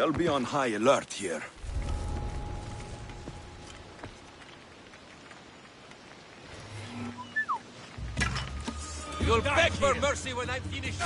They'll be on high alert here. You'll beg for mercy when I'm finished.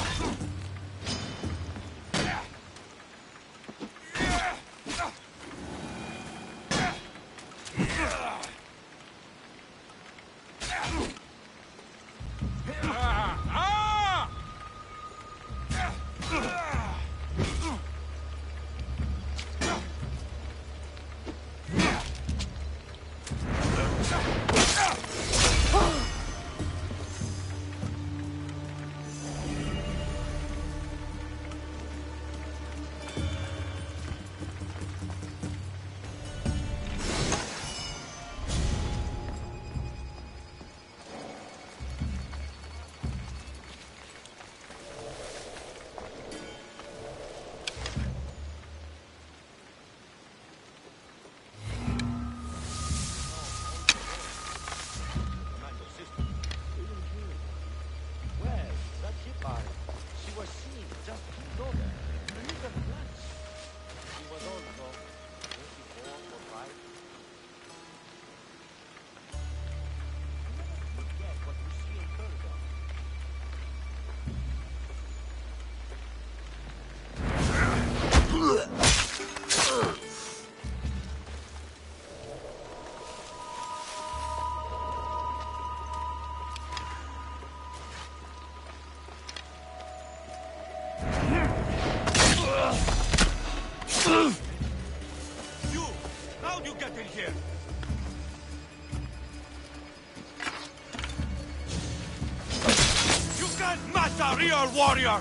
How'd you get in here? You can't match a real warrior!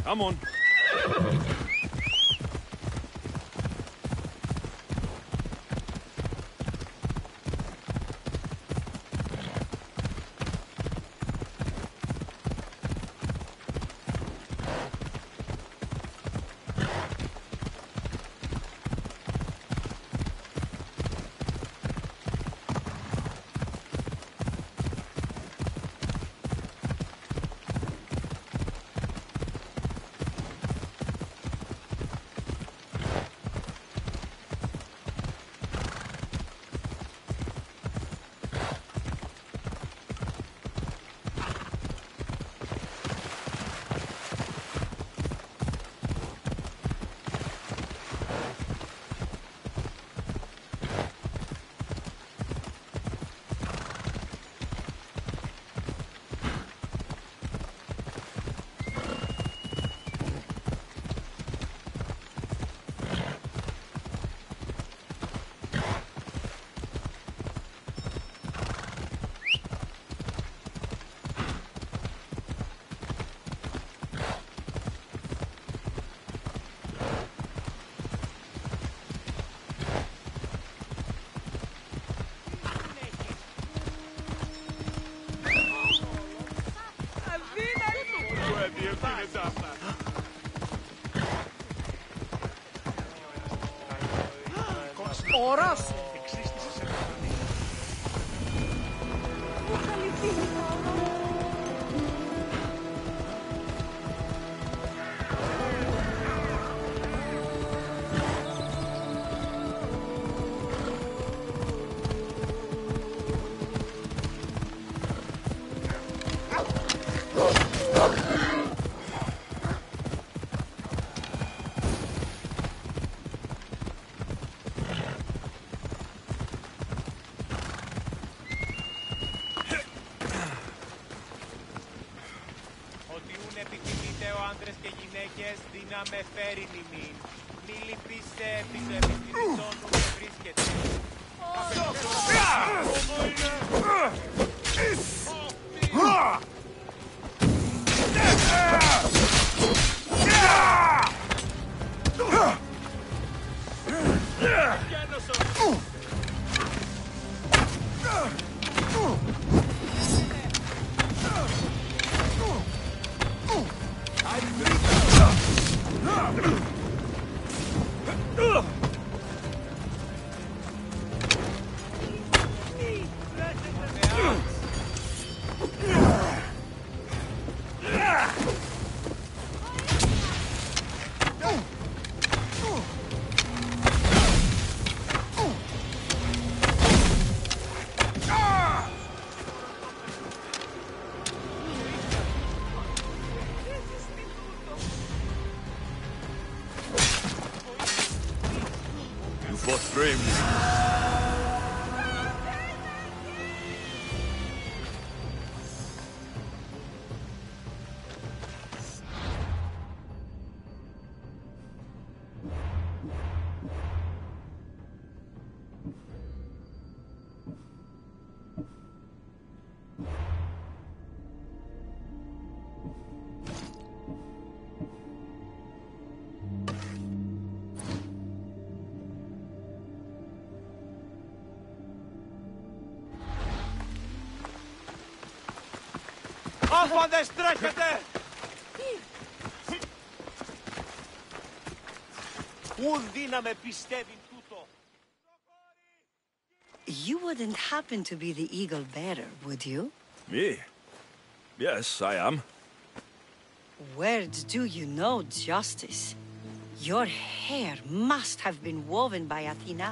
Come on. Ώρας! Με φέρει νημήν. Μη λυπήστε επί το επιχειρησόν που με βρίσκεται. Fought bravely. Άφαντες τρέχετε! Ούν δύναμε πιστεύει τούτο. You wouldn't happen to be the eagle bearer, would you? Me? Yes, I am. Where do you know justice? Your hair must have been woven by Athena.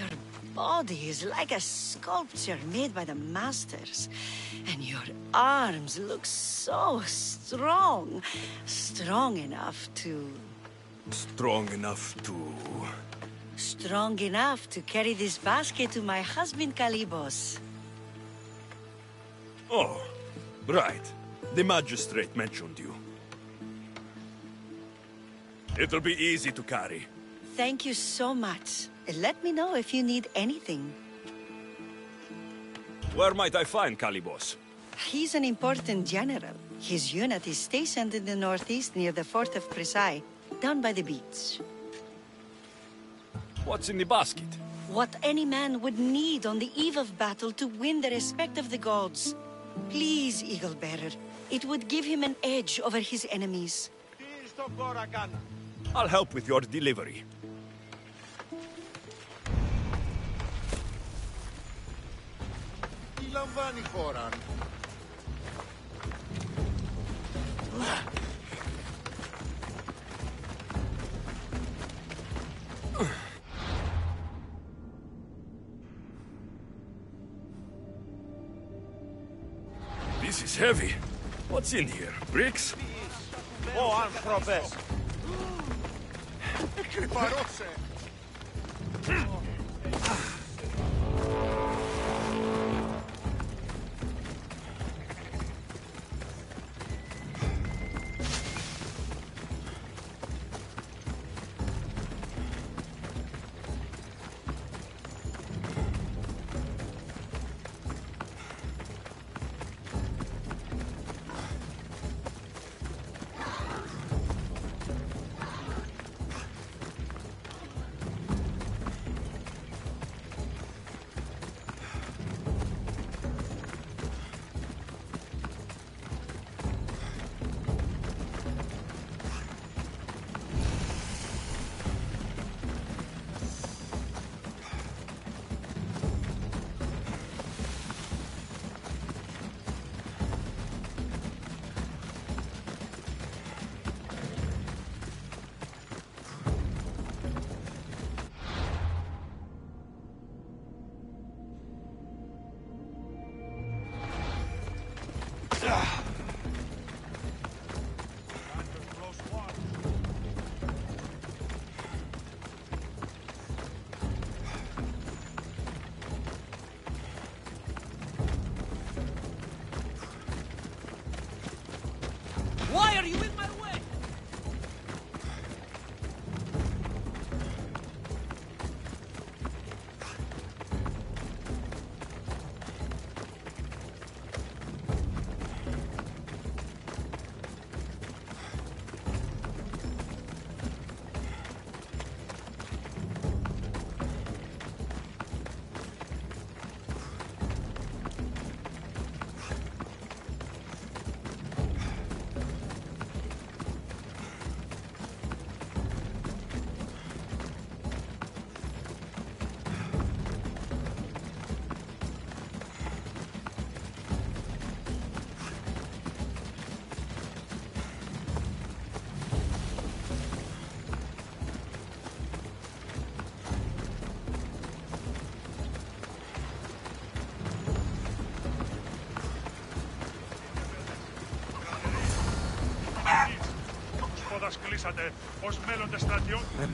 Your body is like a sculpture made by the masters. And your arms look so strong. Strong enough to... Strong enough to... Strong enough to carry this basket to my husband Kalybos. Oh, right. The magistrate mentioned you. It'll be easy to carry. Thank you so much. Let me know if you need anything. Where might I find Kalybos? He's an important general. His unit is stationed in the northeast near the fort of Presai, down by the beach. What's in the basket? What any man would need on the eve of battle to win the respect of the gods. Please, Eagle Bearer. It would give him an edge over his enemies. I'll help with your delivery. Τι λαμβάνει χώρα? This is heavy. What's in here? Bricks? Ω, άνθρωπες! Κρυφαρόξε! Why are you in my way?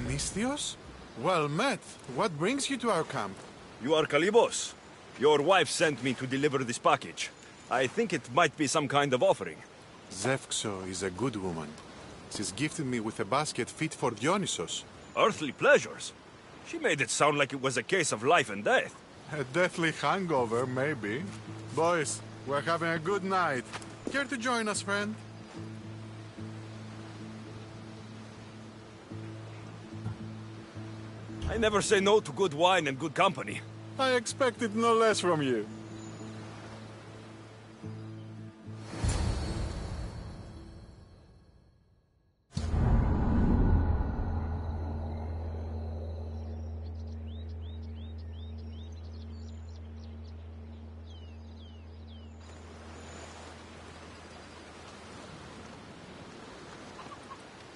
Misthios? Well met. What brings you to our camp? You are Kalibos. Your wife sent me to deliver this package. I think it might be some kind of offering. Zevxo is a good woman. She's gifted me with a basket fit for Dionysos. Earthly pleasures? She made it sound like it was a case of life and death. A deathly hangover, maybe. Boys, we're having a good night. Care to join us, friend? I never say no to good wine and good company. I expected no less from you.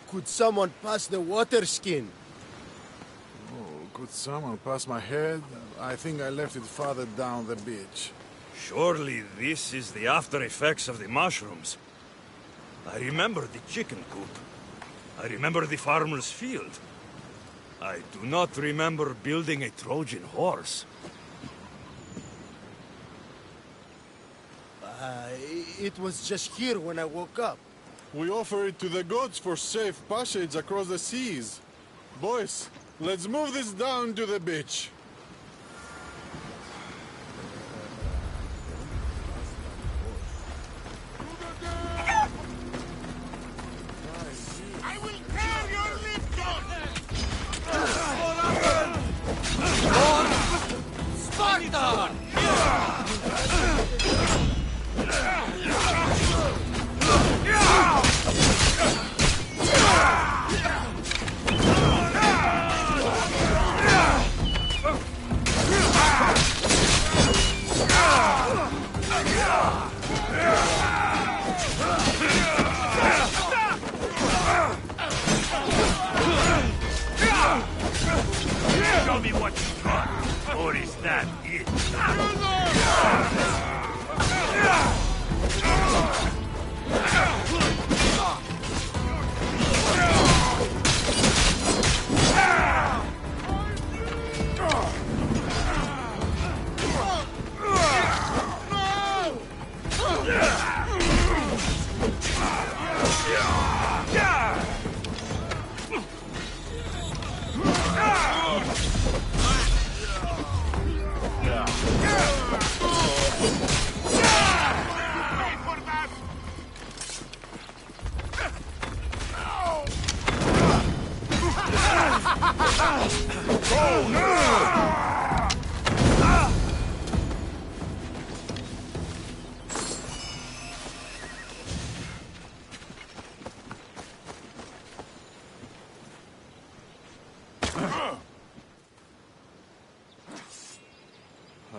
Could someone pass the water skin? Could someone pass my head? I think I left it farther down the beach. Surely this is the after effects of the mushrooms. I remember the chicken coop. I remember the farmer's field. I do not remember building a Trojan horse. It was just here when I woke up. We offer it to the gods for safe passage across the seas. Boys, let's move this down to the beach.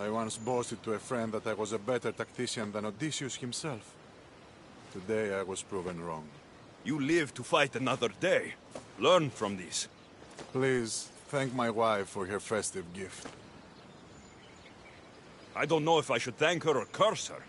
I once boasted to a friend that I was a better tactician than Odysseus himself. Today I was proven wrong. You live to fight another day. Learn from this. Please, thank my wife for her festive gift. I don't know if I should thank her or curse her.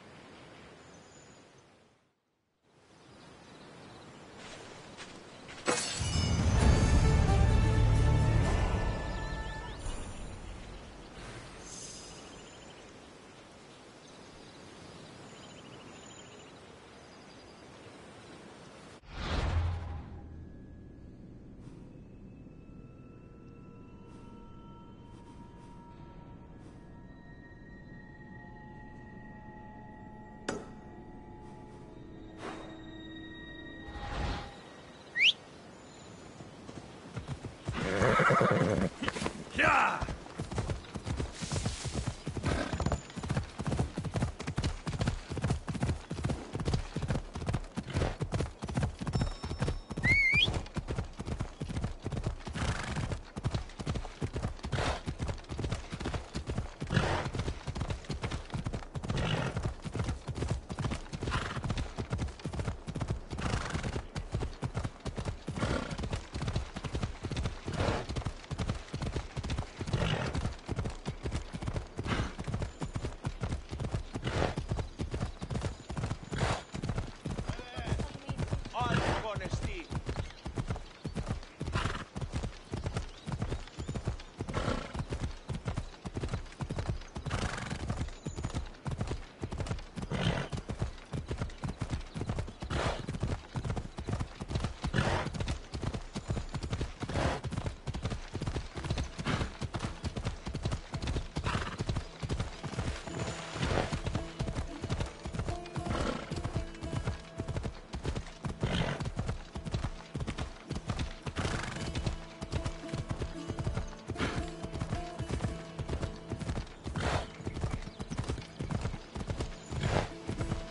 Yeah!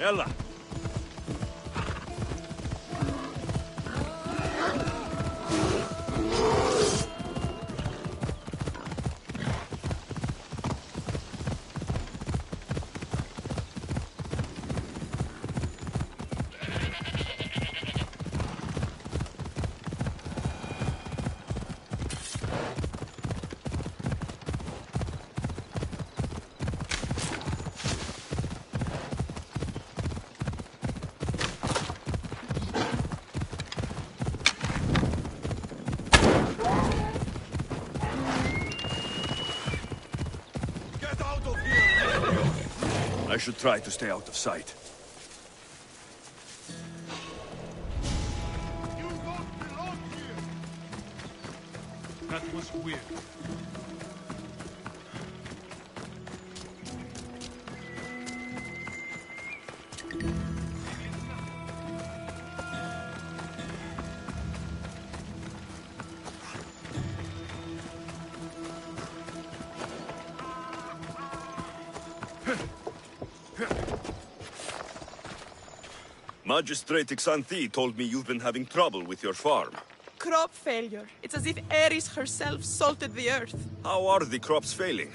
Ella! I should try to stay out of sight. You don't belong here! That was weird. Magistrate Xanthi told me you've been having trouble with your farm. Crop failure. It's as if Ares herself salted the earth. How are the crops failing?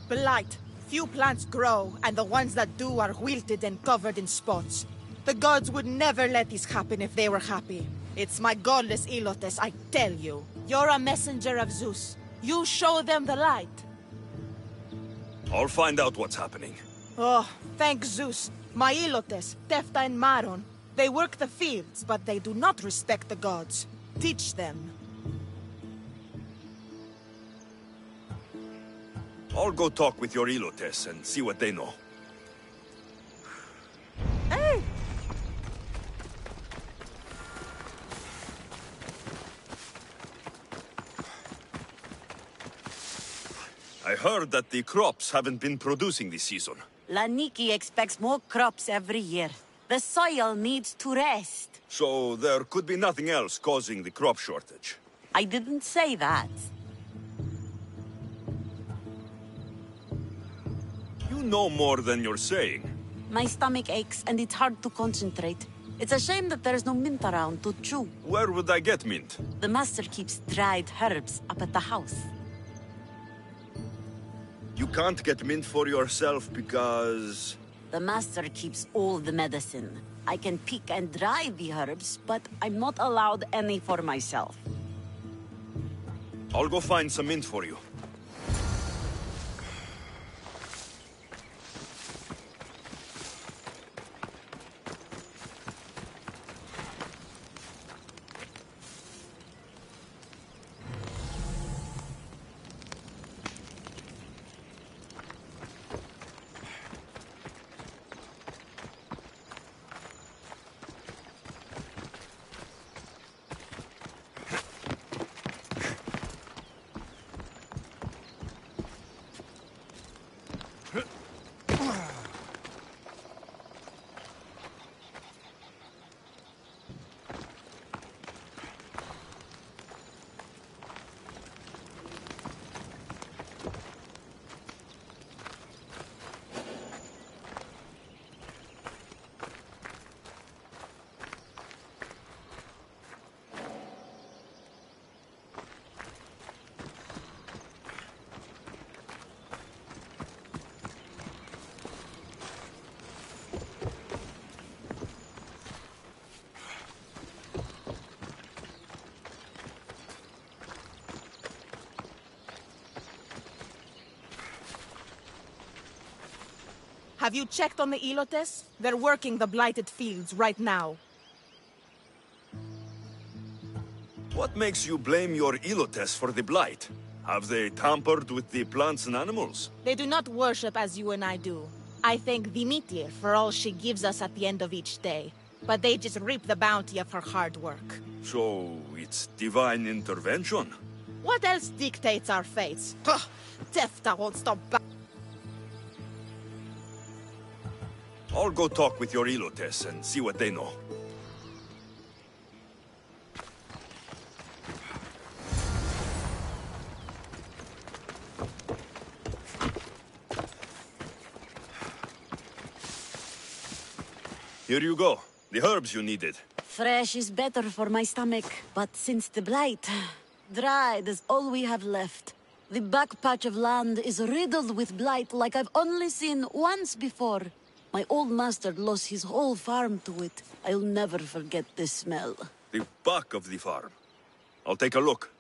Blight. Few plants grow, and the ones that do are wilted and covered in spots. The gods would never let this happen if they were happy. It's my godless Ilotes, I tell you. You're a messenger of Zeus. You show them the light. I'll find out what's happening. Oh, thank Zeus. My Ilotes, Tefta and Maron. They work the fields, but they do not respect the gods. Teach them. I'll go talk with your Ilotes and see what they know. Hey! I heard that the crops haven't been producing this season. Laniki expects more crops every year. The soil needs to rest. So there could be nothing else causing the crop shortage. I didn't say that. You know more than you're saying. My stomach aches and it's hard to concentrate. It's a shame that there's no mint around to chew. Where would I get mint? The master keeps dried herbs up at the house. You can't get mint for yourself because... The master keeps all the medicine. I can pick and dry the herbs, but I'm not allowed any for myself. I'll go find some mint for you. Have you checked on the Elotes? They're working the blighted fields right now. What makes you blame your Elotes for the blight? Have they tampered with the plants and animals? They do not worship as you and I do. I thank Vimitir for all she gives us at the end of each day. But they just reap the bounty of her hard work. So, it's divine intervention? What else dictates our fates? Ugh, Tefta won't stop I'll go talk with your Elotes and see what they know. Here you go. The herbs you needed. Fresh is better for my stomach, but since the blight, dried is all we have left. The back patch of land is riddled with blight like I've only seen once before. My old master lost his whole farm to it. I'll never forget this smell. The back of the farm. I'll take a look.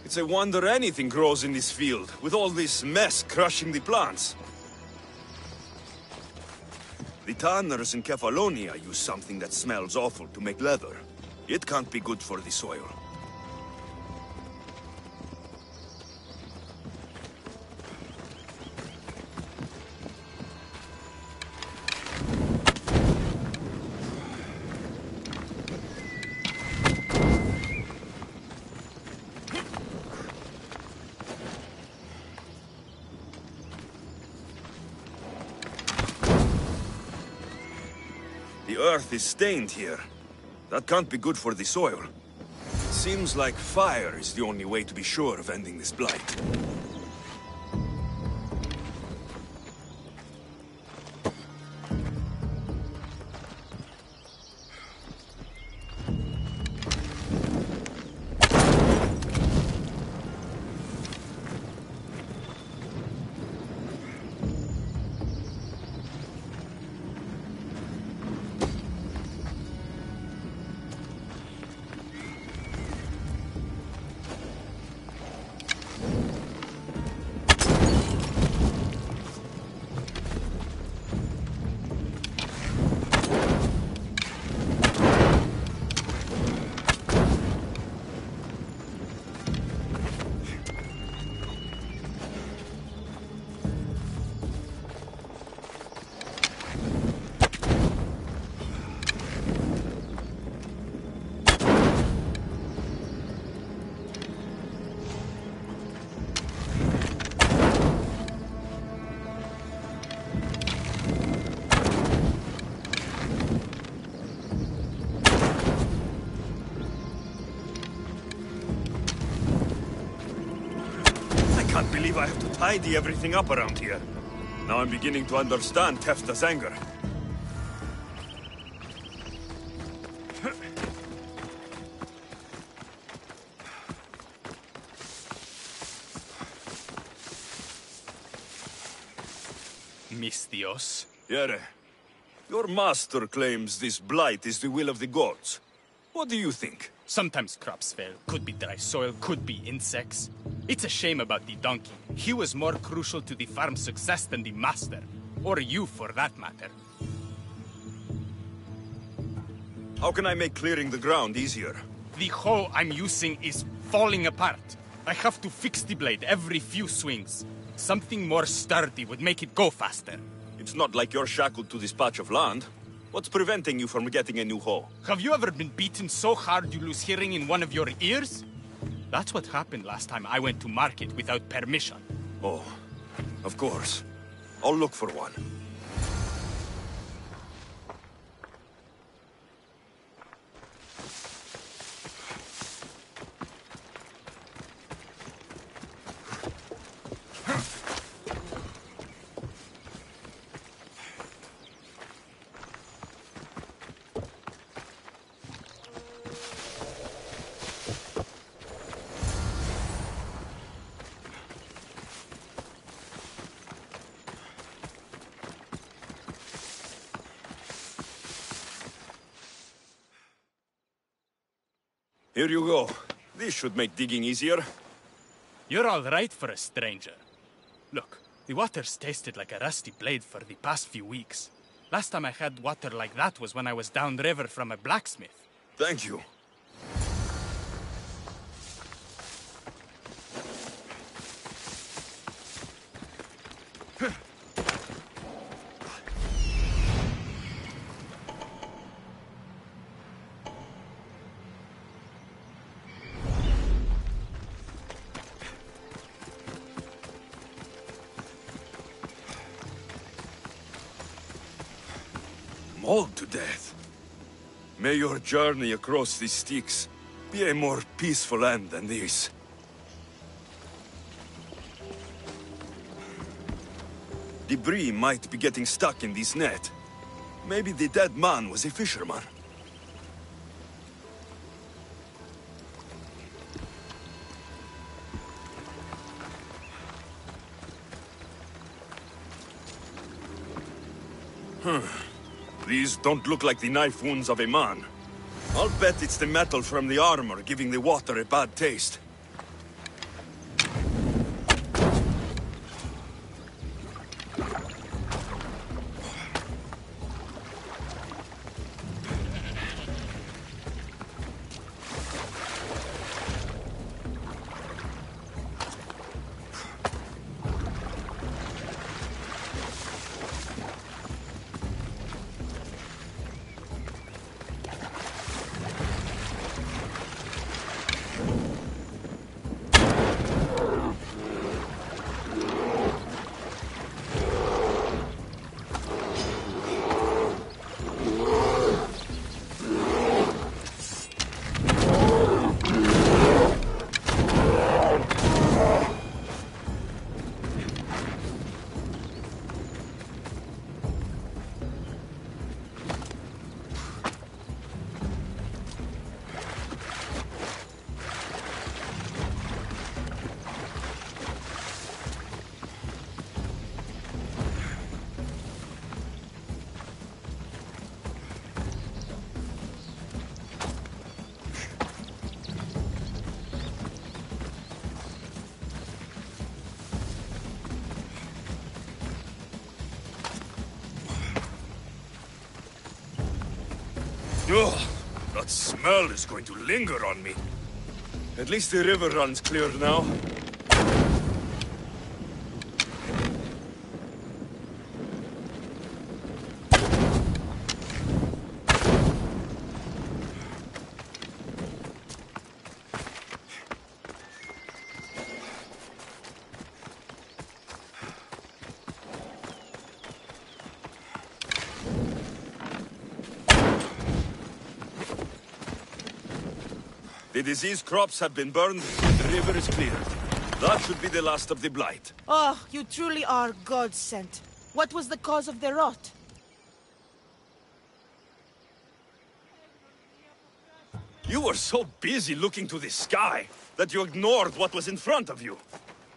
It's a wonder anything grows in this field, with all this mess crushing the plants. The tanners in Kefalonia use something that smells awful to make leather. It can't be good for the soil. The earth is stained here. That can't be good for the soil. Seems like fire is the only way to be sure of ending this blight. believe I have to tidy everything up around here. Now I'm beginning to understand Tefta's anger. Mistios. Yere, your master claims this blight is the will of the gods. What do you think? Sometimes crops fail. Could be dry soil, could be insects. It's a shame about the donkey. He was more crucial to the farm's success than the master. Or you, for that matter. How can I make clearing the ground easier? The hoe I'm using is falling apart. I have to fix the blade every few swings. Something more sturdy would make it go faster. It's not like you're shackled to this patch of land. What's preventing you from getting a new hoe? Have you ever been beaten so hard you lose hearing in one of your ears? That's what happened last time I went to market without permission. Oh, of course. I'll look for one. Here you go. This should make digging easier. You're all right for a stranger. Look, the water's tasted like a rusty blade for the past few weeks. Last time I had water like that was when I was downriver from a blacksmith. Thank you. Mauled to death. May your journey across these Styx be a more peaceful end than this. Debris might be getting stuck in this net. Maybe the dead man was a fisherman. These don't look like the knife wounds of a man. I'll bet it's the metal from the armor giving the water a bad taste. Ugh, that smell is going to linger on me. At least the river runs clear now. The diseased crops have been burned, the river is cleared. That should be the last of the blight. Oh, you truly are God-sent. What was the cause of the rot? You were so busy looking to the sky that you ignored what was in front of you.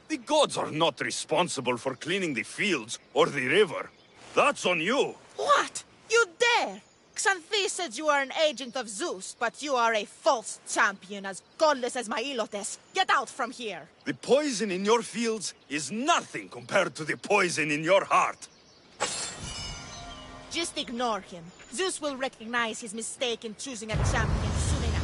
The gods are not responsible for cleaning the fields or the river. That's on you. What? You dare? Xanthi said you are an agent of Zeus, but you are a false champion as godless as my Ilotes. Get out from here! The poison in your fields is nothing compared to the poison in your heart. Just ignore him. Zeus will recognize his mistake in choosing a champion soon enough.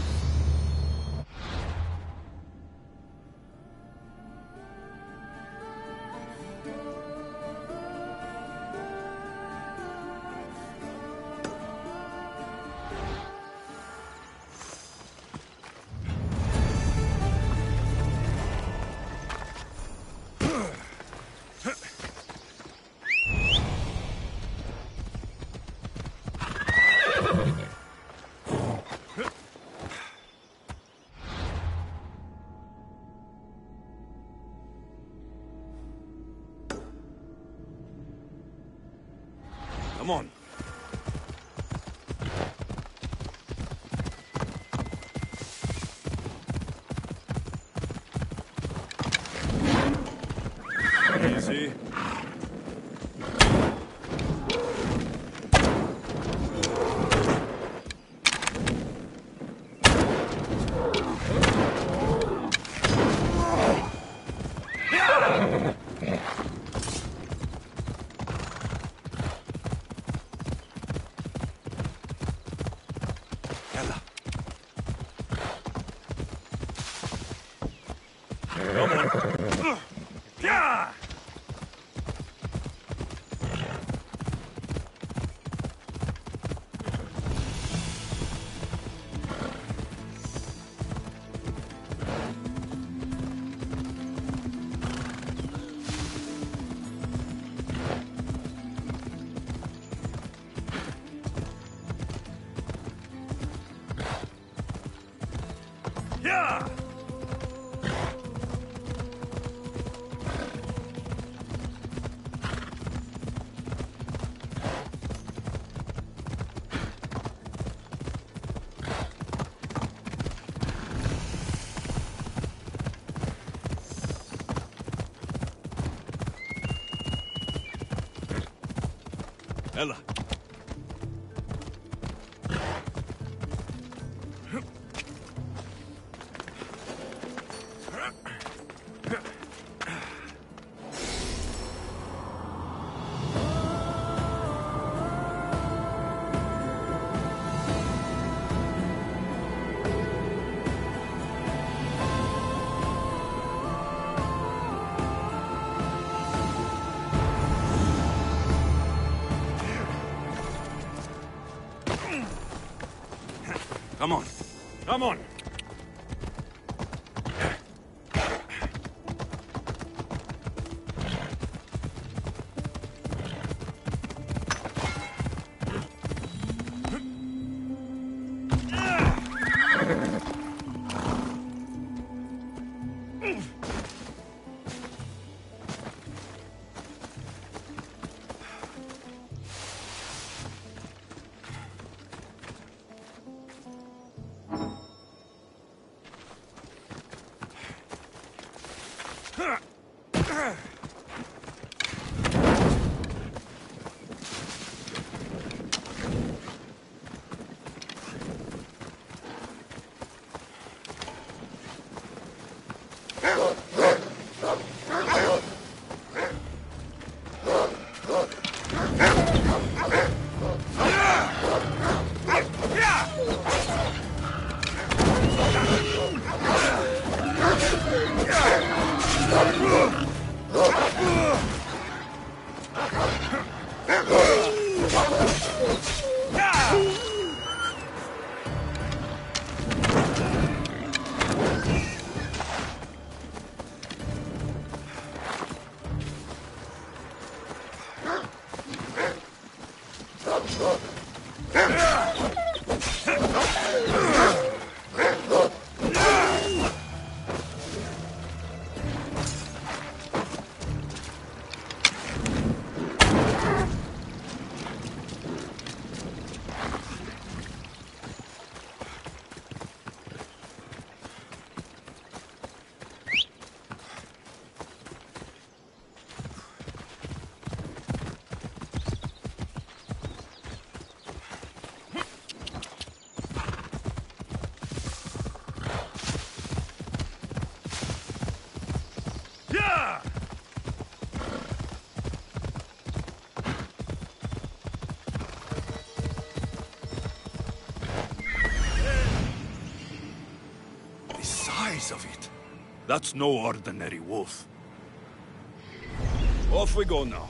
Come on. Easy. Ella. Come on. Yeah! Yeah! Ella. Come on. Come on. size of it. That's no ordinary wolf. Off we go now.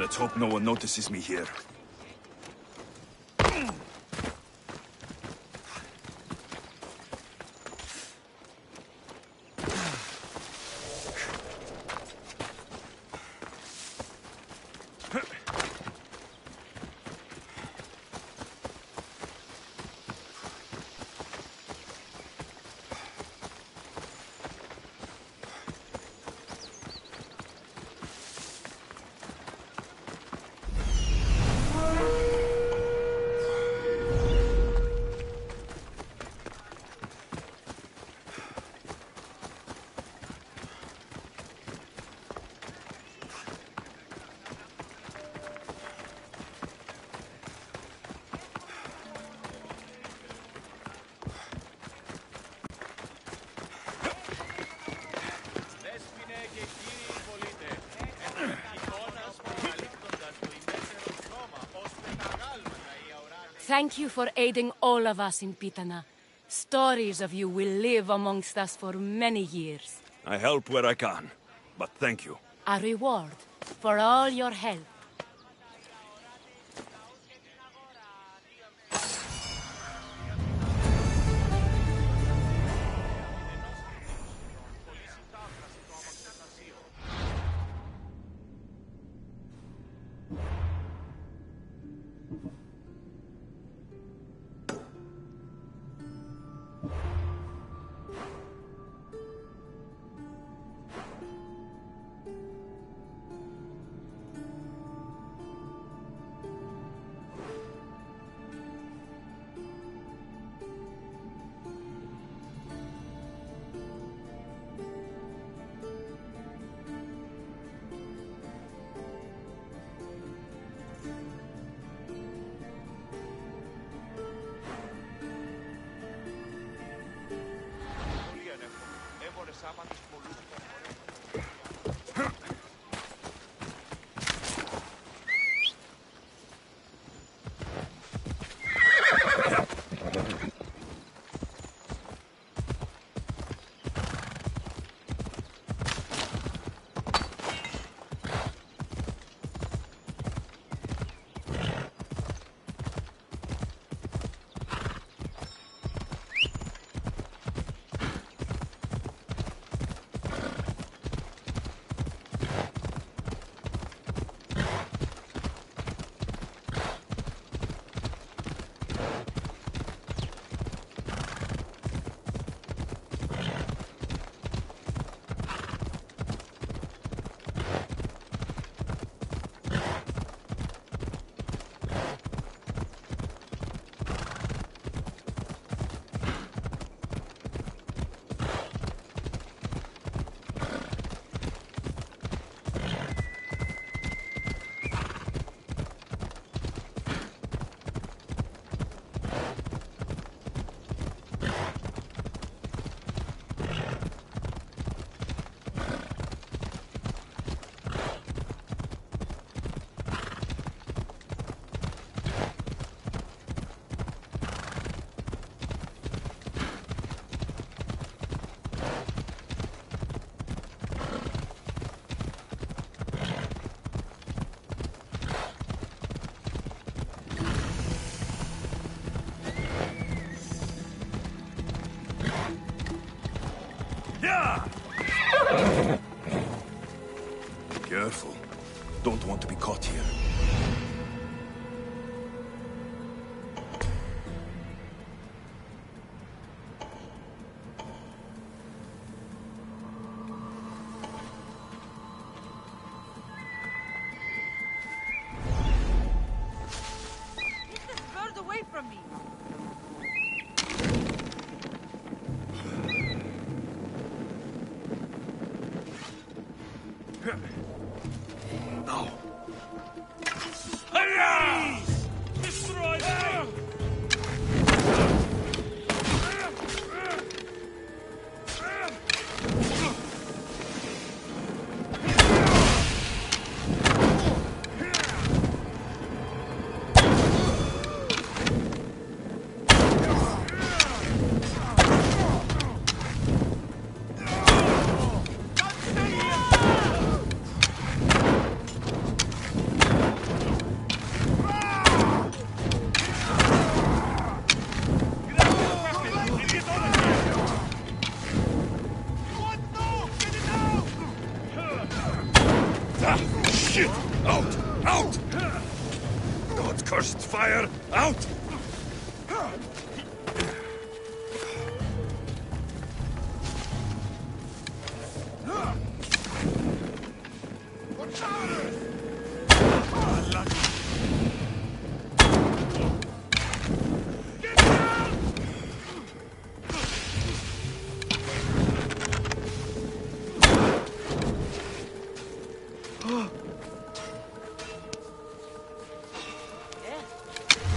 Let's hope no one notices me here. Thank you for aiding all of us in Pitana. Stories of you will live amongst us for many years. I help where I can, but thank you. A reward for all your help. Careful. Don't want to be caught here. Get this bird away from me! No. Please! Destroy them! Shit! Out! Out! God-cursed fire! Out!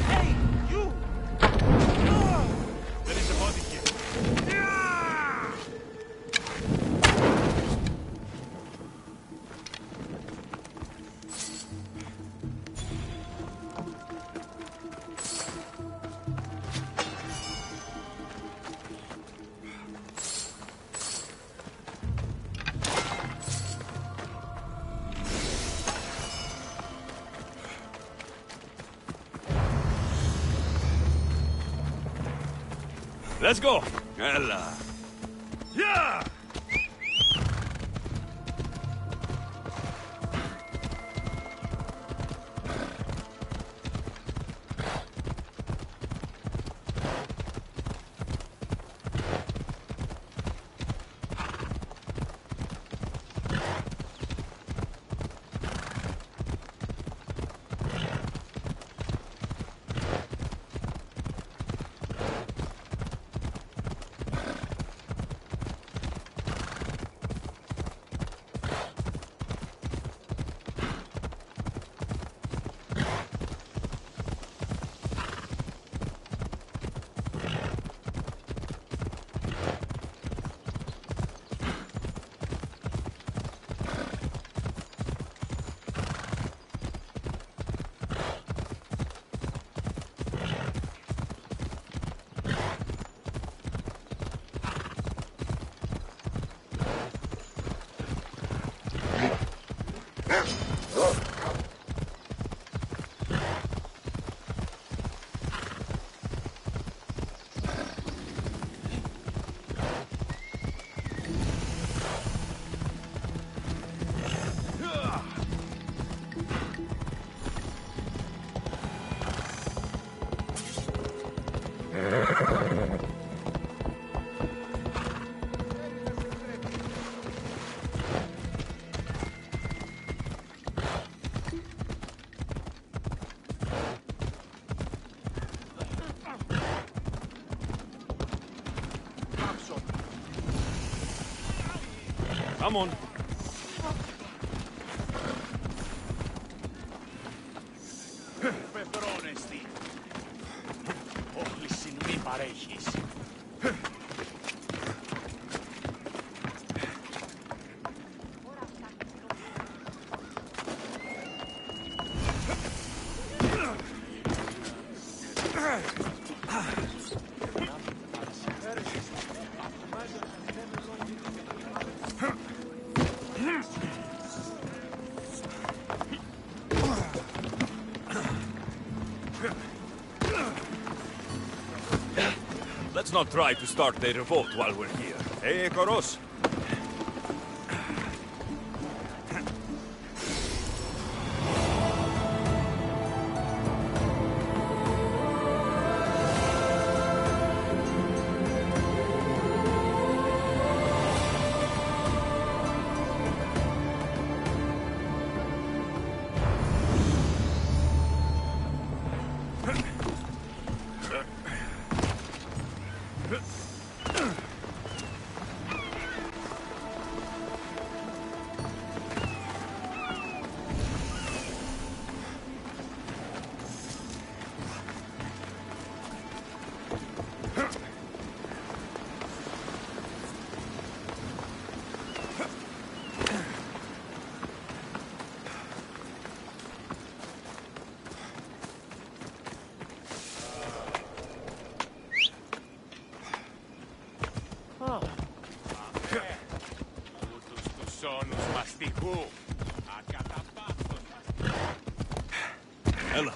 Hey, you! There is a body here. Let's go. Ella. Yeah! Come on. Πεπρώνεστη. Όχληση μη παρέχεις. Let's not try to start a revolt while we're here. Hey, Koros. Ella.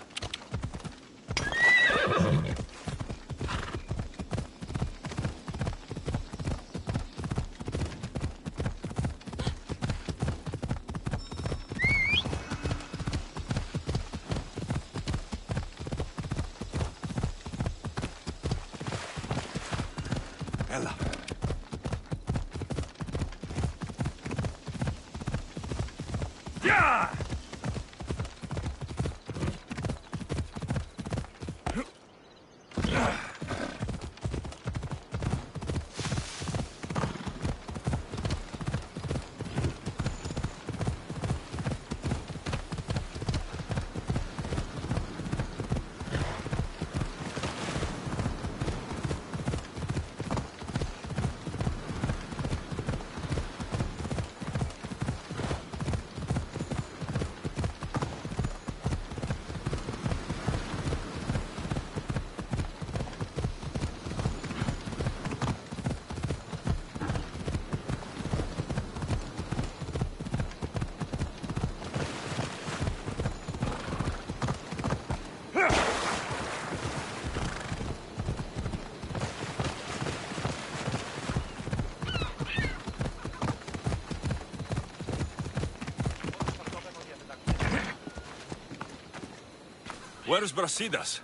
Where's Brasidas?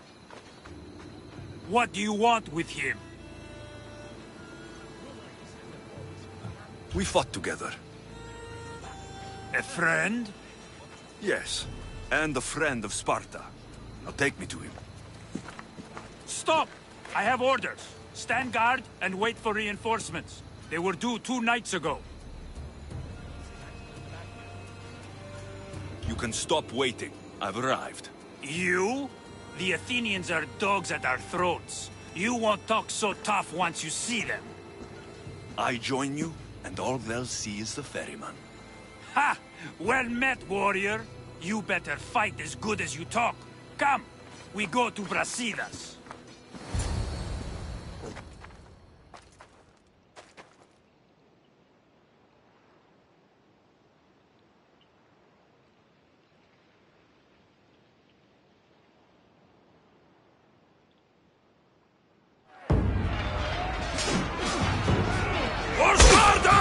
What do you want with him? We fought together. A friend? Yes, and a friend of Sparta. Now take me to him. Stop! I have orders. Stand guard and wait for reinforcements. They were due 2 nights ago. You can stop waiting. I've arrived. You? The Athenians are dogs at our throats. You won't talk so tough once you see them. I join you, and all they'll see is the ferryman. Ha! Well met, warrior. You better fight as good as you talk. Come, we go to Brasidas. For Sparta!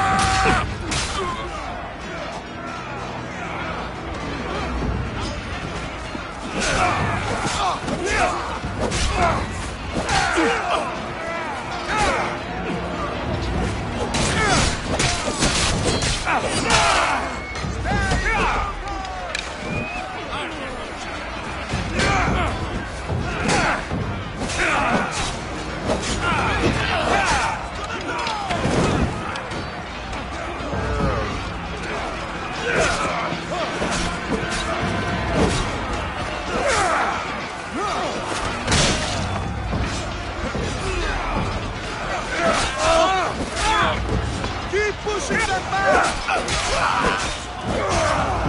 Keep pushing them back!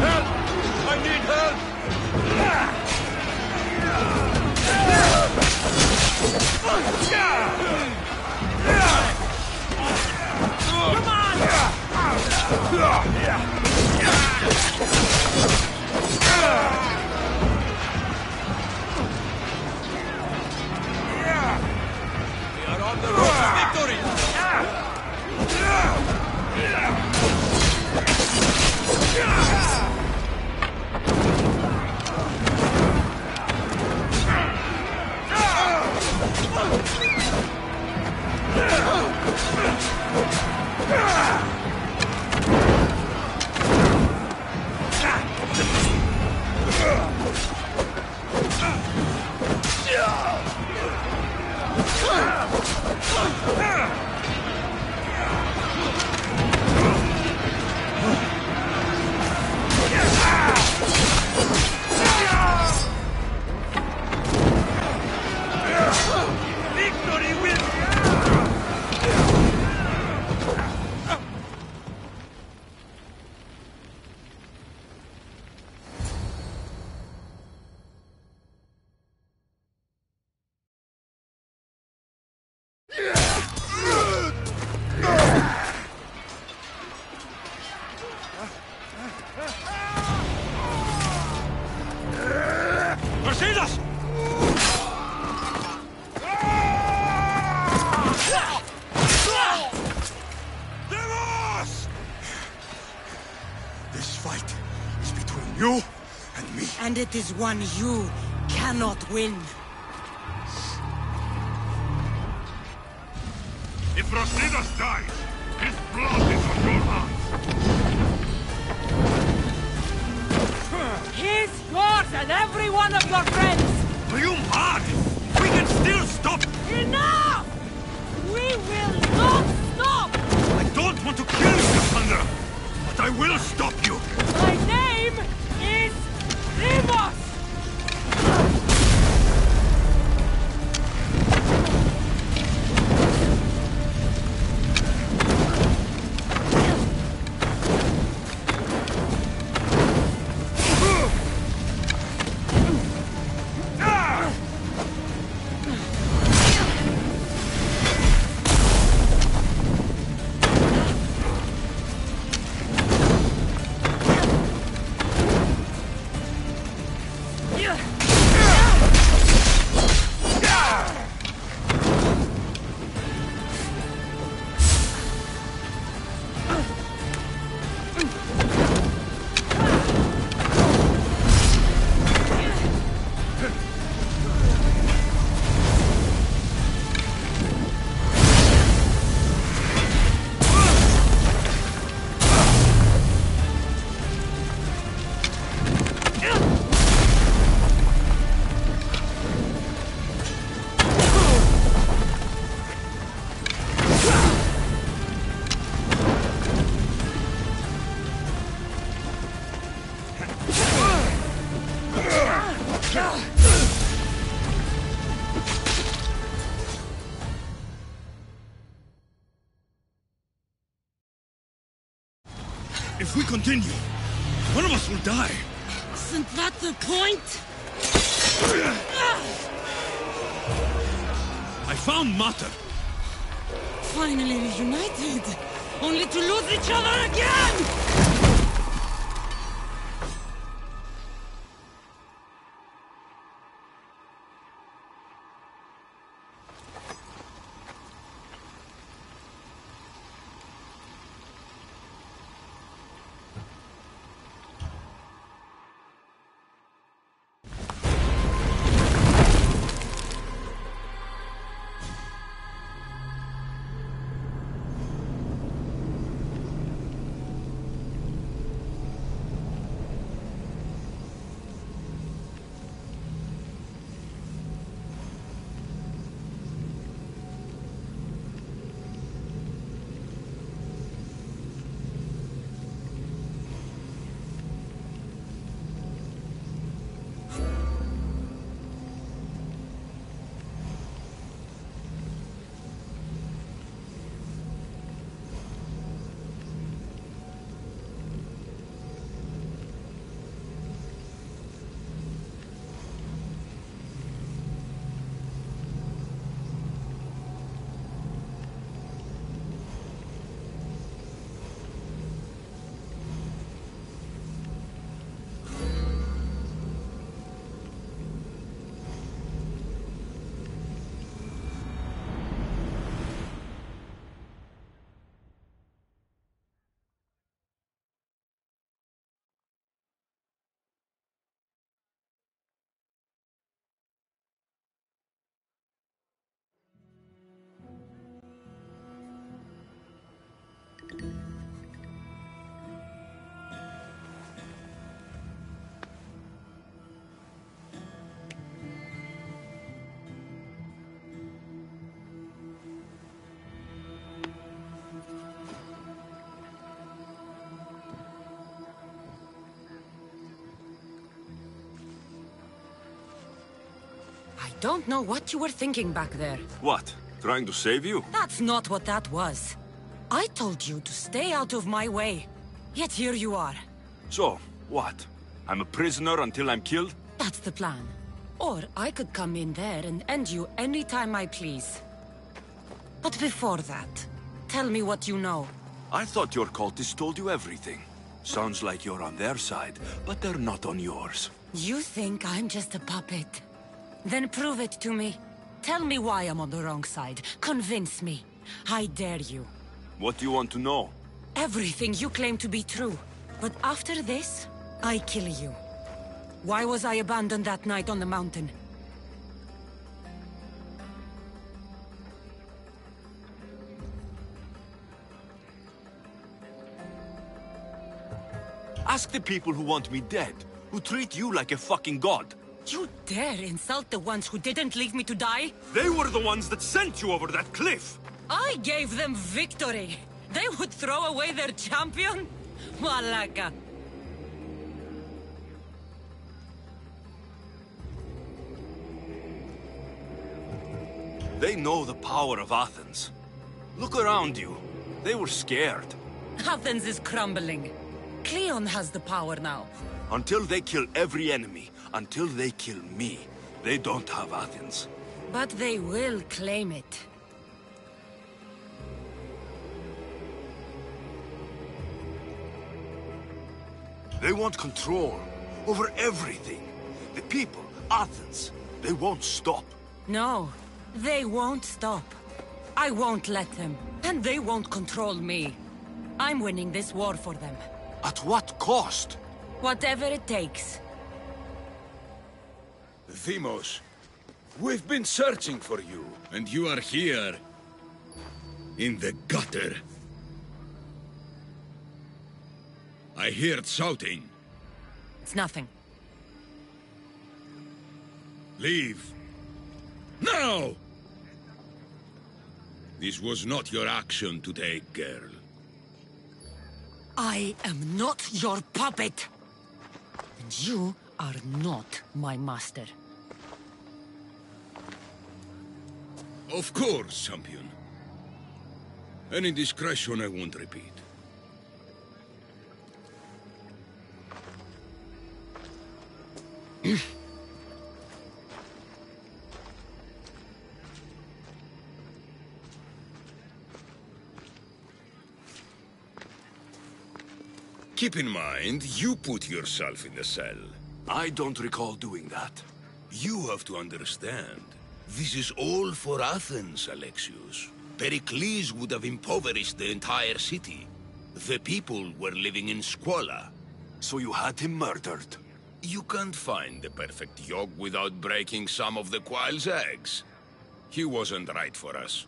Help! I need help! We are on the road to victory! Victory will Brasidas! Demos! This fight is between you and me. And it is one you cannot win. If Brasidas dies, his blood is on your hands. He's yours and every one of your friends! Are you mad? We can still stop. Enough! We will not stop! I don't want to kill you, Cassandra, but I will stop you. My name is Rivos! If we continue, one of us will die. Isn't that the point? I found Mater. Finally reunited, only to lose each other again! I don't know what you were thinking back there. What? Trying to save you? That's not what that was. I told you to stay out of my way. Yet here you are. So, what? I'm a prisoner until I'm killed? That's the plan. Or I could come in there and end you anytime I please. But before that, tell me what you know. I thought your cultists told you everything. Sounds like you're on their side, but they're not on yours. You think I'm just a puppet? Then prove it to me. Tell me why I'm on the wrong side. Convince me. I dare you. What do you want to know? Everything you claim to be true. But after this, I kill you. Why was I abandoned that night on the mountain? Ask the people who want me dead, who treat you like a fucking god. You dare insult the ones who didn't leave me to die? They were the ones that sent you over that cliff! I gave them victory! They would throw away their champion? Malaka! They know the power of Athens. Look around you. They were scared. Athens is crumbling. Cleon has the power now. Until they kill every enemy, until they kill me, they don't have Athens. But they will claim it. They want control over everything. The people, Athens, they won't stop. No, they won't stop. I won't let them. And they won't control me. I'm winning this war for them. At what cost? Whatever it takes. Themos, we've been searching for you, and you are here. In the gutter. I heard shouting. It's nothing. Leave. Now! This was not your action to take, girl. I am not your puppet. And you are not my master. Of course, champion. Any indiscretion I won't repeat. Keep in mind, you put yourself in the cell. I don't recall doing that. You have to understand. This is all for Athens, Alexios. Pericles would have impoverished the entire city. The people were living in squalor. So you had him murdered? You can't find the perfect yolk without breaking some of the quail's eggs. He wasn't right for us.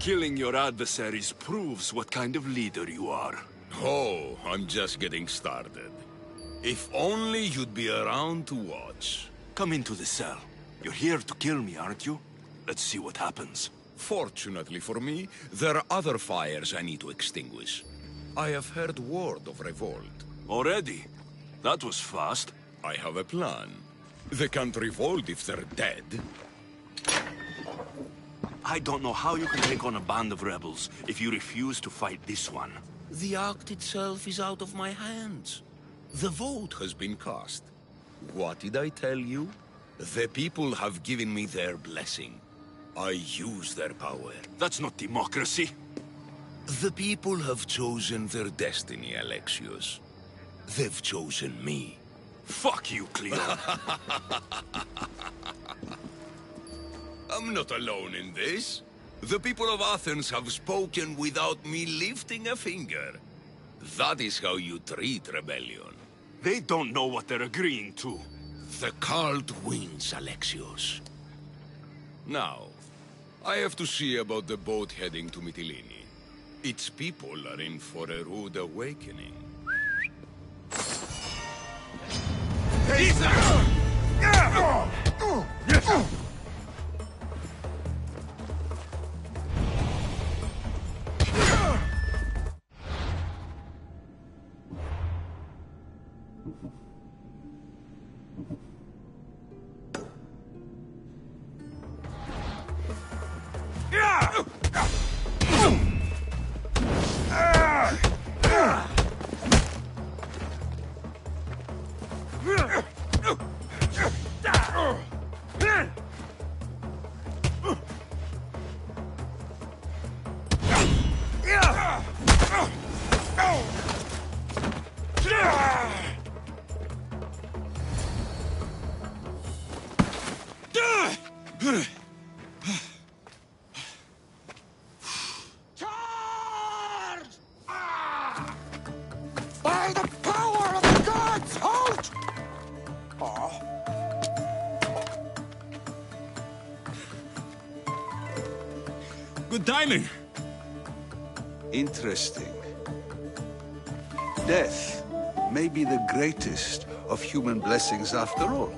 Killing your adversaries proves what kind of leader you are. Oh, I'm just getting started. If only you'd be around to watch. Come into the cell. You're here to kill me, aren't you? Let's see what happens. Fortunately for me, there are other fires I need to extinguish. I have heard word of revolt. Already? That was fast. I have a plan. They can't revolt if they're dead. I don't know how you can take on a band of rebels if you refuse to fight this one. The act itself is out of my hands. The vote has been cast. What did I tell you? The people have given me their blessing. I use their power. That's not democracy. The people have chosen their destiny, Alexios. They've chosen me. Fuck you, Cleon. I'm not alone in this. The people of Athens have spoken without me lifting a finger. That is how you treat rebellion. They don't know what they're agreeing to. The cult wins, Alexios. Now, I have to see about the boat heading to Mytilene. Its people are in for a rude awakening. By the power of the gods, halt! Good timing. Interesting. Death may be the greatest of human blessings after all.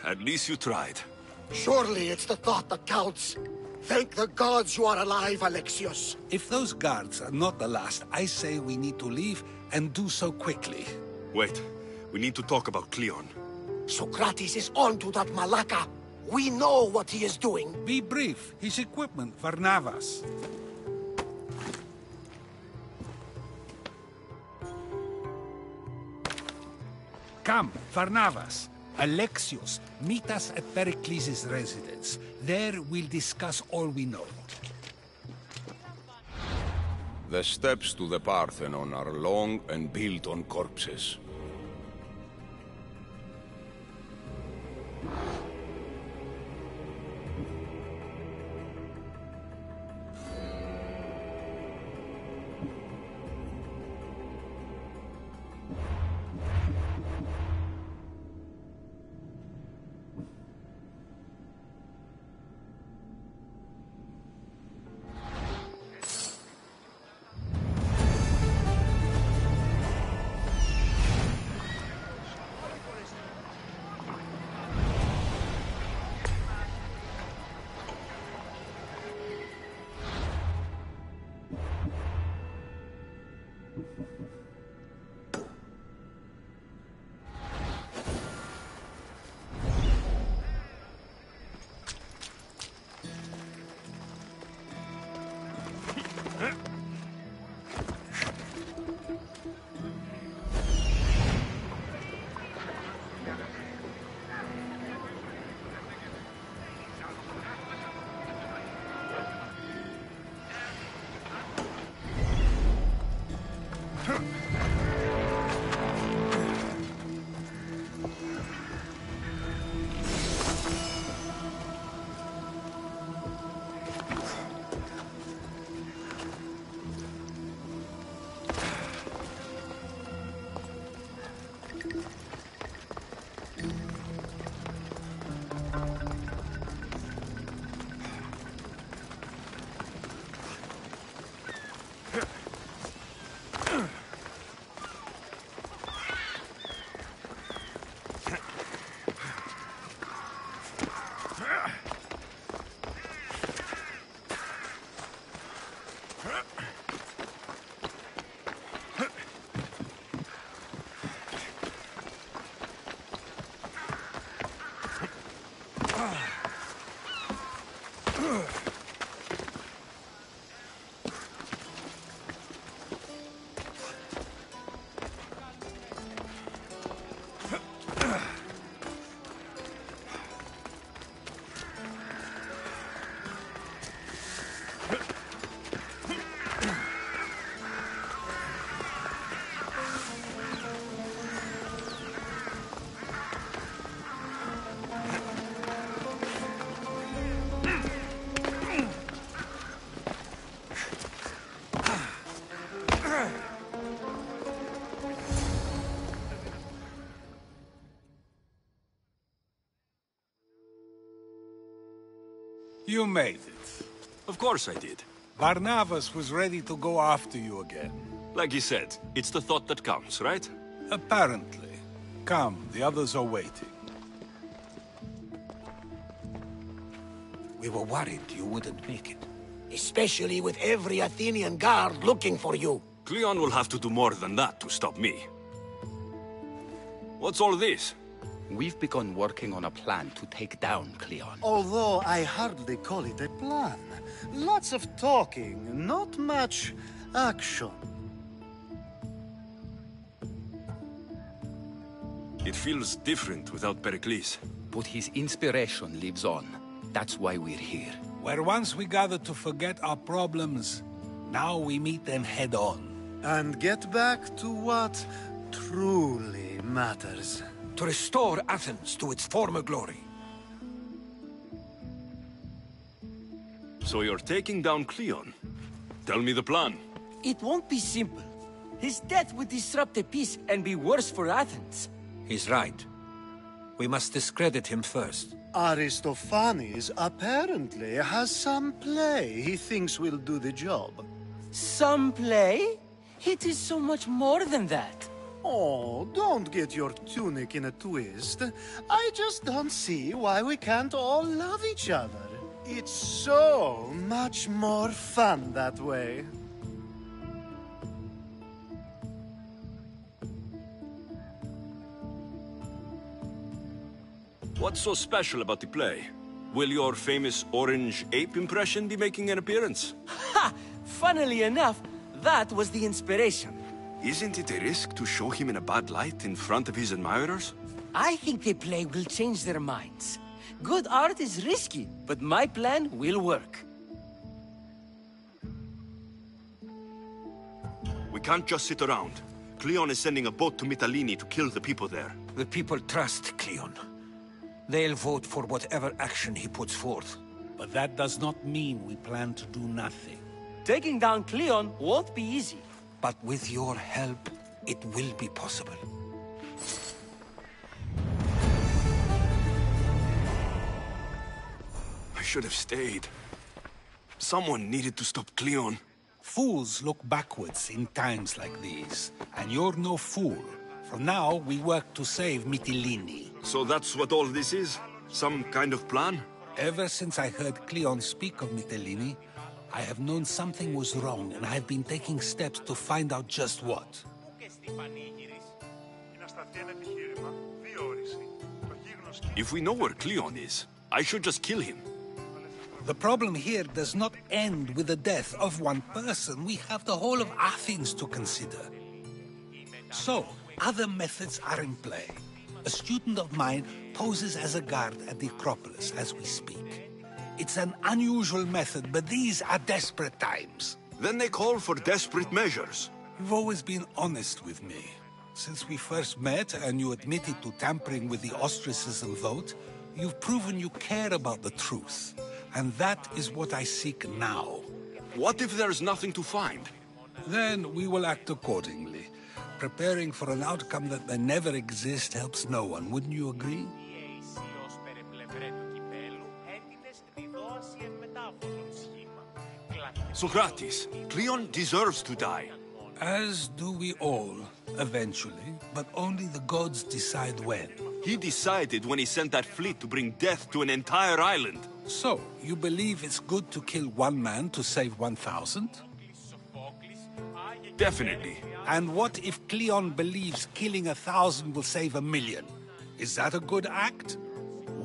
At least you tried. Surely it's the thought that counts. Thank the gods you are alive, Alexios. If those guards are not the last, I say we need to leave and do so quickly. Wait, we need to talk about Cleon. Socrates is on to that Malaka. We know what he is doing. Be brief. His equipment, Varnavas. Come, Varnavas. Alexios, meet us at Pericles' residence. There we'll discuss all we know. The steps to the Parthenon are long and built on corpses. You made it. Of course I did. Barnabas was ready to go after you again. Like he said, it's the thought that counts, right? Apparently. Come, the others are waiting. We were worried you wouldn't make it. Especially with every Athenian guard looking for you. Cleon will have to do more than that to stop me. What's all this? We've begun working on a plan to take down Cleon. Although I hardly call it a plan. Lots of talking, not much action. It feels different without Pericles. But his inspiration lives on. That's why we're here. Where once we gathered to forget our problems, now we meet them head-on. And get back to what truly matters. To restore Athens to its former glory. So you're taking down Cleon? Tell me the plan. It won't be simple. His death would disrupt the peace and be worse for Athens. He's right. We must discredit him first. Aristophanes apparently has some play he thinks will do the job. Some play? It is so much more than that. Oh, don't get your tunic in a twist. I just don't see why we can't all love each other. It's so much more fun that way. What's so special about the play? Will your famous orange ape impression be making an appearance? Ha! Funnily enough, that was the inspiration. Isn't it a risk to show him in a bad light in front of his admirers? I think the play will change their minds. Good art is risky, but my plan will work. We can't just sit around. Cleon is sending a boat to Mytilene to kill the people there. The people trust Cleon. They'll vote for whatever action he puts forth. But that does not mean we plan to do nothing. Taking down Cleon won't be easy. But with your help, it will be possible. I should have stayed. Someone needed to stop Cleon. Fools look backwards in times like these, and you're no fool. From now, we work to save Mytilene. So that's what all this is? Some kind of plan? Ever since I heard Cleon speak of Mytilene, I have known something was wrong, and I have been taking steps to find out just what. If we know where Cleon is, I should just kill him. The problem here does not end with the death of one person. We have the whole of Athens to consider. So, other methods are in play. A student of mine poses as a guard at the Acropolis as we speak. It's an unusual method, but these are desperate times. Then they call for desperate measures. You've always been honest with me. Since we first met and you admitted to tampering with the ostracism vote, you've proven you care about the truth. And that is what I seek now. What if there's nothing to find? Then we will act accordingly. Preparing for an outcome that may never exist helps no one, wouldn't you agree? Socrates, Cleon deserves to die. As do we all, eventually, but only the gods decide when. He decided when he sent that fleet to bring death to an entire island. So, you believe it's good to kill one man to save 1,000? Definitely. And what if Cleon believes killing 1,000 will save 1,000,000? Is that a good act?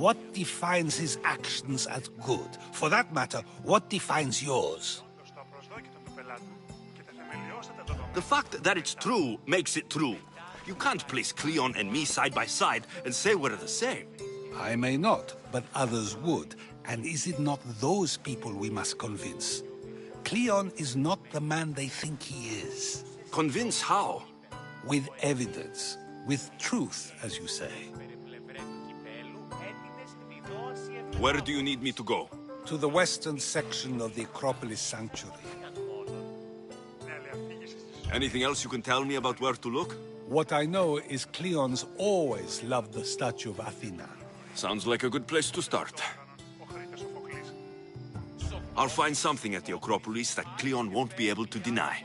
What defines his actions as good? For that matter, what defines yours? The fact that it's true makes it true. You can't place Cleon and me side by side and say we're the same. I may not, but others would. And is it not those people we must convince? Cleon is not the man they think he is. Convince how? With evidence. With truth, as you say. Where do you need me to go? To the western section of the Acropolis Sanctuary. Anything else you can tell me about where to look? What I know is Cleon's always loved the statue of Athena. Sounds like a good place to start. I'll find something at the Acropolis that Cleon won't be able to deny.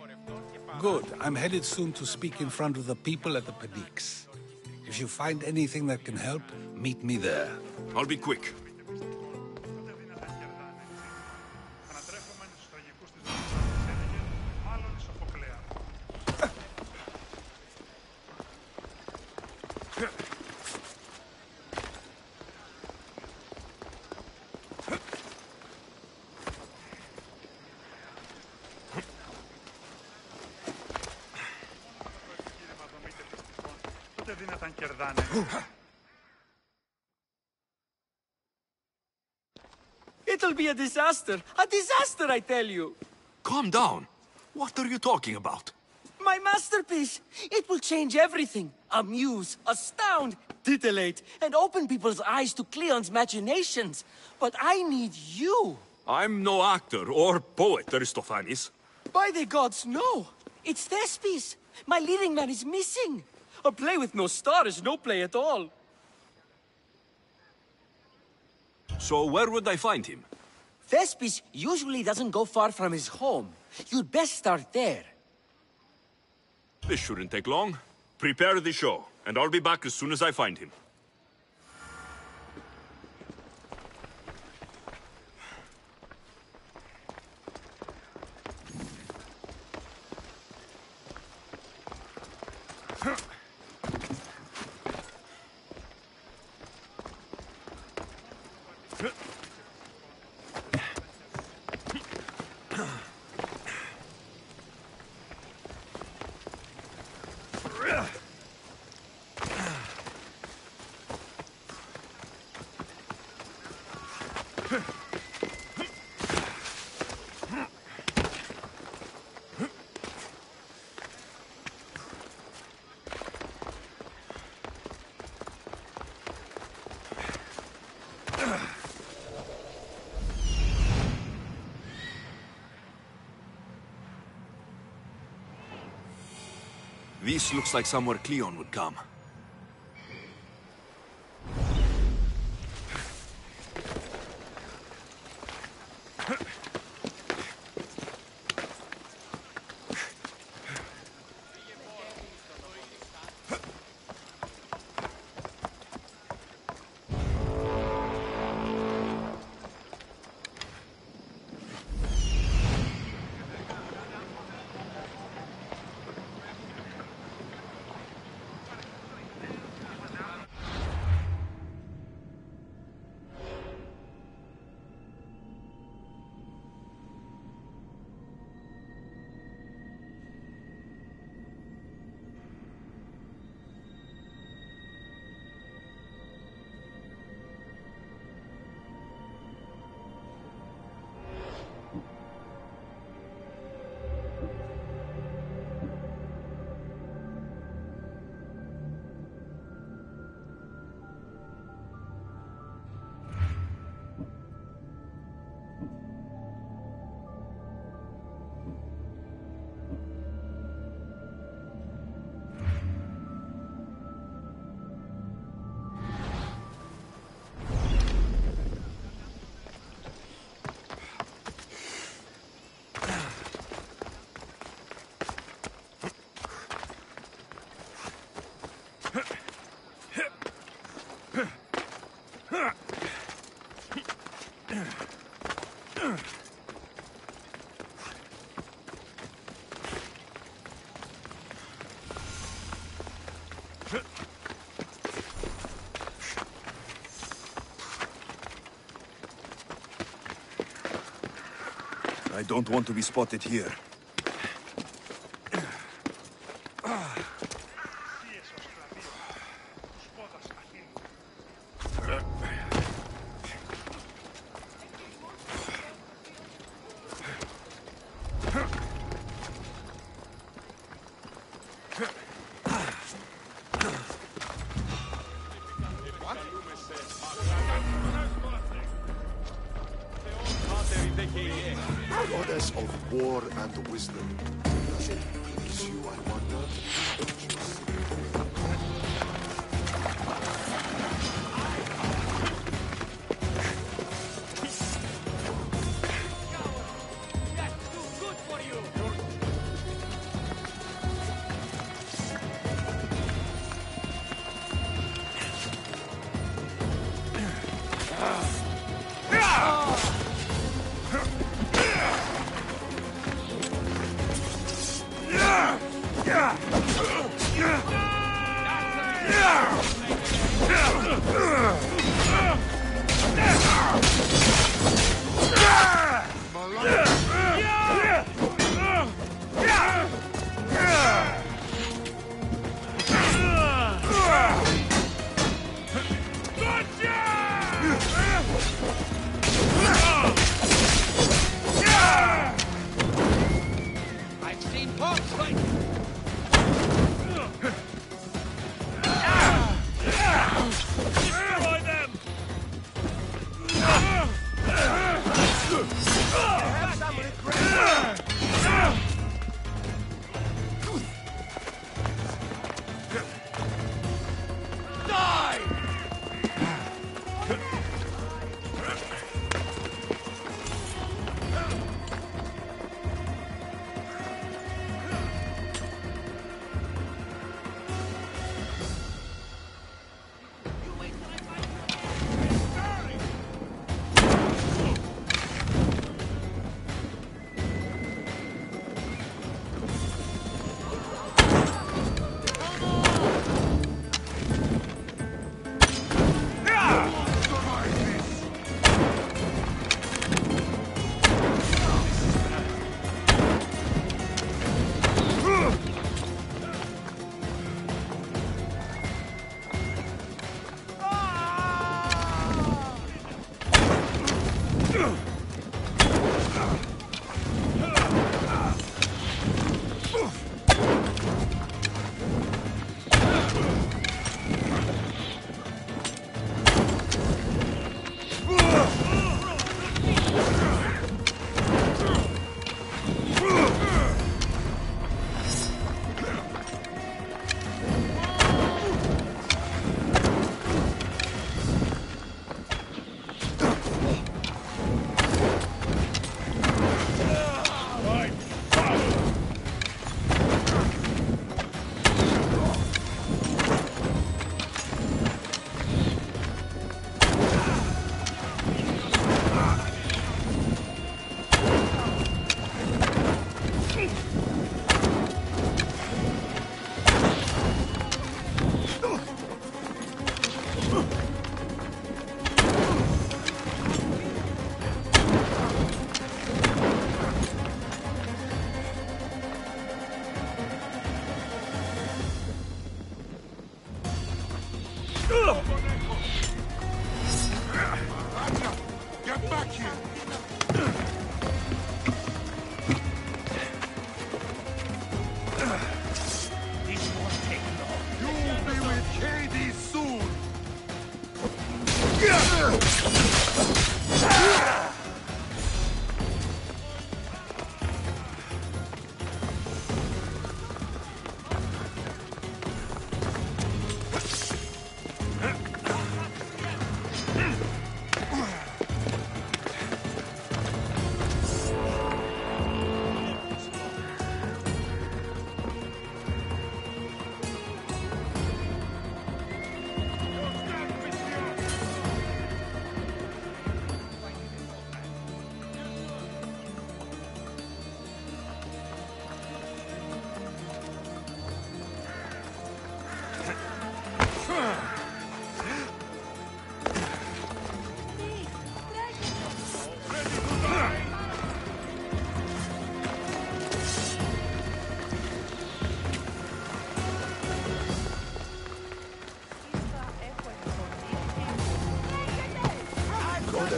Good. I'm headed soon to speak in front of the people at the Pnyx. If you find anything that can help, meet me there. I'll be quick. It'll be a disaster! A disaster, I tell you! Calm down. What are you talking about? My masterpiece! It will change everything. Amuse, astound, titillate, and open people's eyes to Cleon's machinations. But I need you! I'm no actor or poet, Aristophanes. By the gods, no! It's Thespis! My leading man is missing! A play with no star is no play at all. So where would I find him? Thespis usually doesn't go far from his home. You'd best start there. This shouldn't take long. Prepare the show, and I'll be back as soon as I find him. This looks like somewhere Cleon would come. I don't want to be spotted here. Goddess of war and wisdom. Does it please you, I wonder?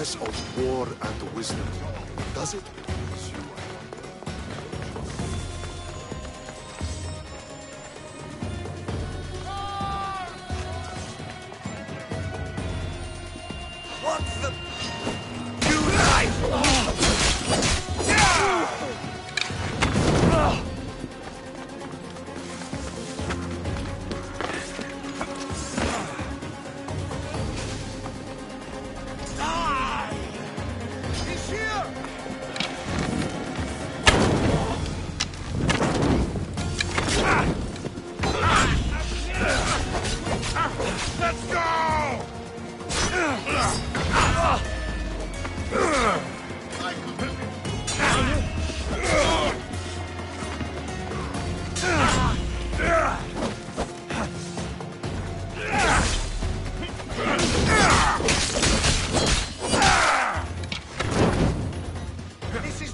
goddess of war and wisdom. Does it please you? What the... You lie! He's here! Let's go! This is...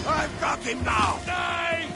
I've got him now! Die!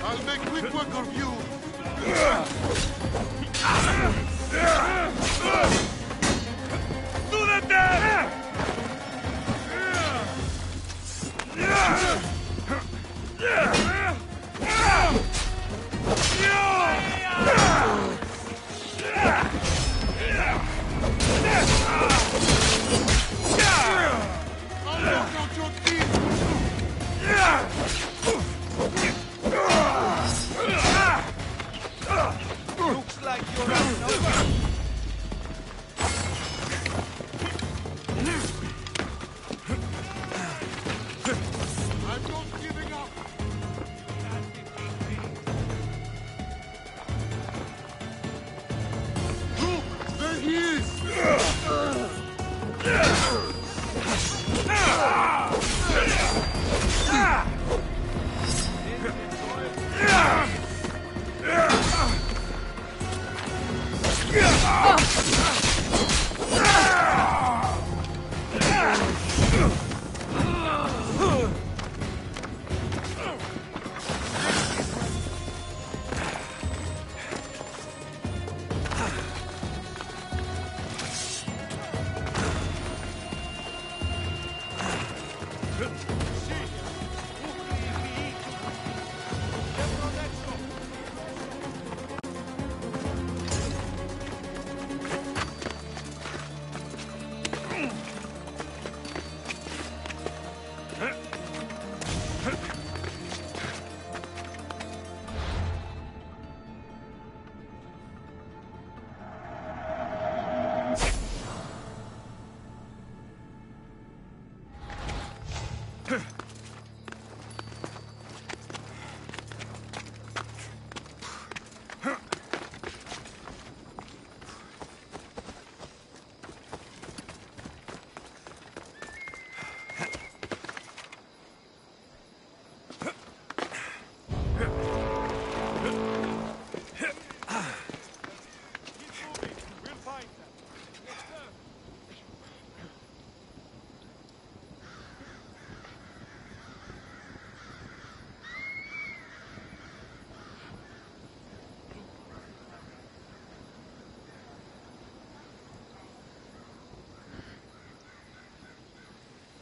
I'll make quick work of you. Do the death! I'll knock out your teeth. Looks like you're outnumbered. I'm not giving up. Look, there he is.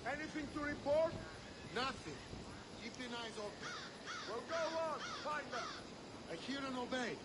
Anything to report? Nothing. Keep your eyes open. Well, go on. Find them. I hear and obey.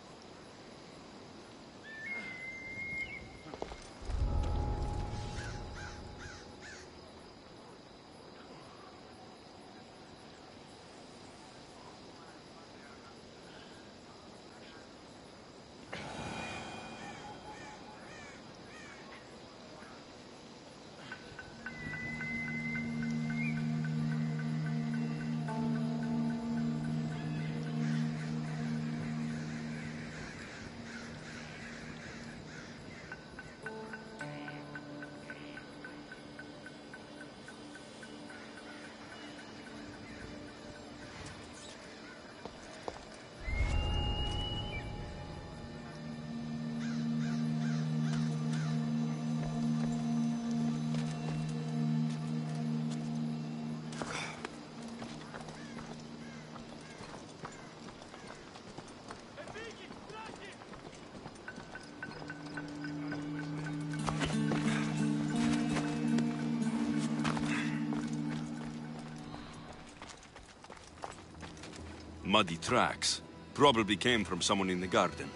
Muddy tracks. Probably came from someone in the garden.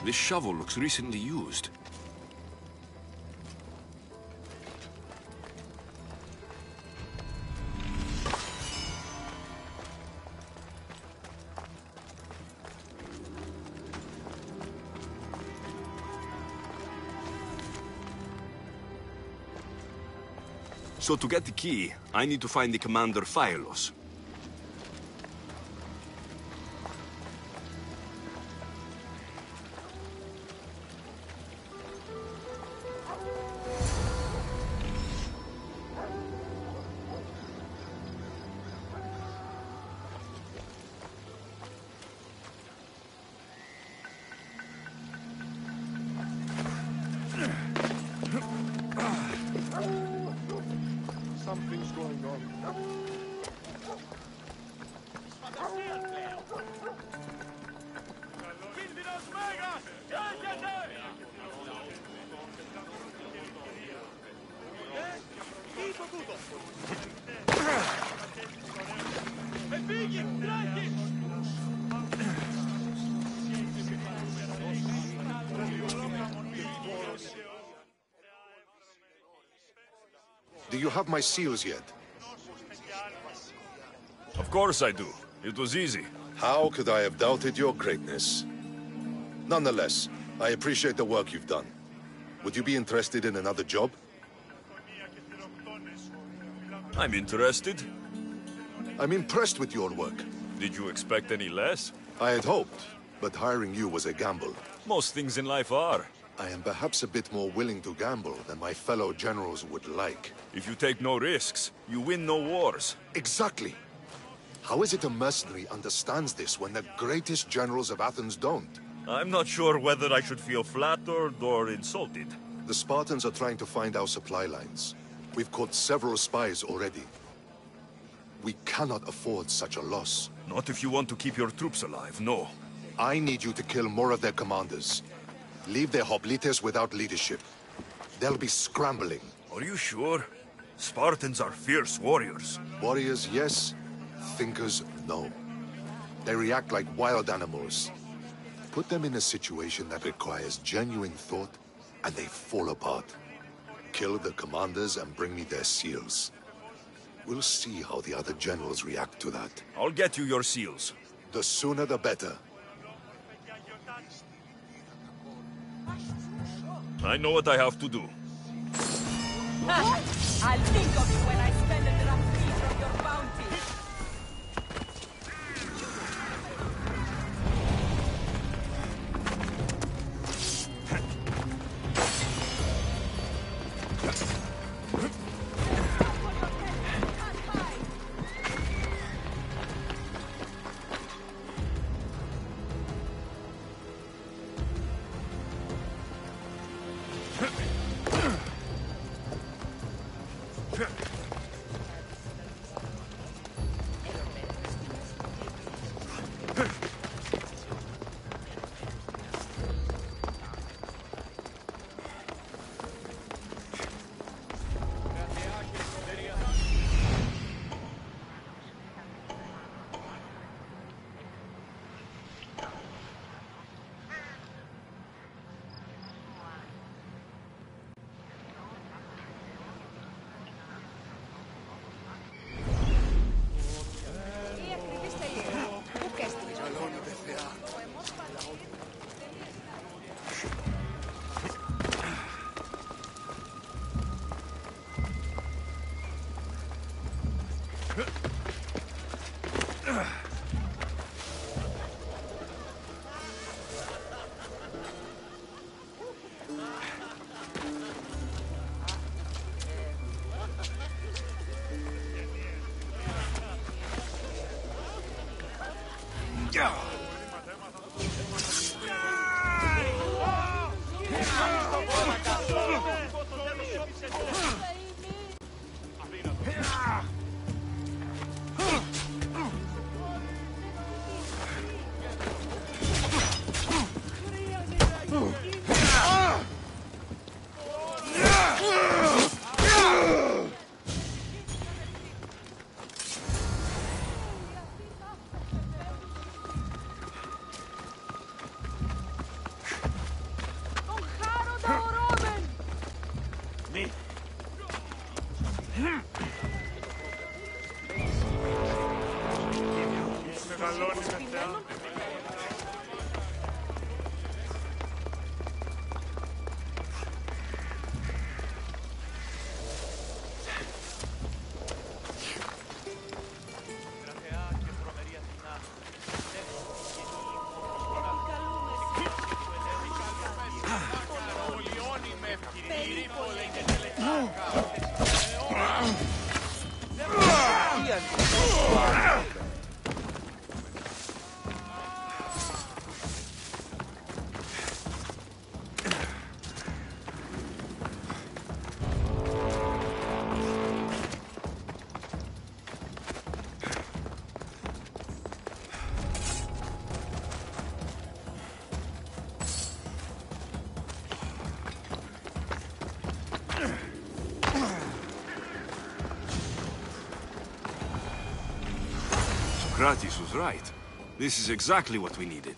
This shovel looks recently used. So to get the key, I need to find the commander Phylos. Something's going on. Do you have my seals yet? Of course I do. It was easy. How could I have doubted your greatness? Nonetheless, I appreciate the work you've done. Would you be interested in another job? I'm interested. I'm impressed with your work. Did you expect any less? I had hoped, but hiring you was a gamble. Most things in life are. I am perhaps a bit more willing to gamble than my fellow generals would like. If you take no risks, you win no wars. Exactly. How is it a mercenary understands this when the greatest generals of Athens don't? I'm not sure whether I should feel flattered or insulted. The Spartans are trying to find our supply lines. We've caught several spies already. We cannot afford such a loss. Not if you want to keep your troops alive, no. I need you to kill more of their commanders. Leave their hoplites without leadership. They'll be scrambling. Are you sure? Spartans are fierce warriors. Warriors, yes. Thinkers, no. They react like wild animals. Put them in a situation that requires genuine thought, and they fall apart. Kill the commanders and bring me their seals. We'll see how the other generals react to that. I'll get you your seals. The sooner the better. I know what I have to do. I'll think of you when I spend a draft fee from your bounty. Me. Socrates was right. This is exactly what we needed.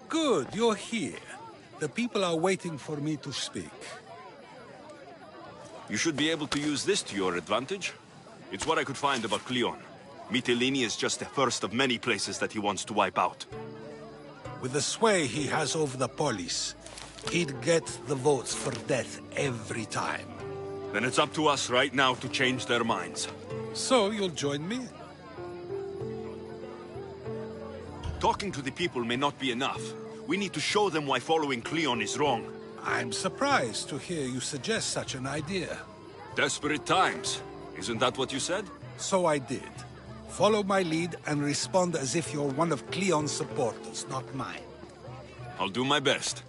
Good, you're here. The people are waiting for me to speak. You should be able to use this to your advantage. It's what I could find about Cleon. Mytilene is just the first of many places that he wants to wipe out. With the sway he has over the polis, he'd get the votes for death every time. Then it's up to us right now to change their minds. So you'll join me? Talking to the people may not be enough. We need to show them why following Cleon is wrong. I'm surprised to hear you suggest such an idea. Desperate times. Isn't that what you said? So I did. Follow my lead and respond as if you're one of Cleon's supporters, not mine. I'll do my best.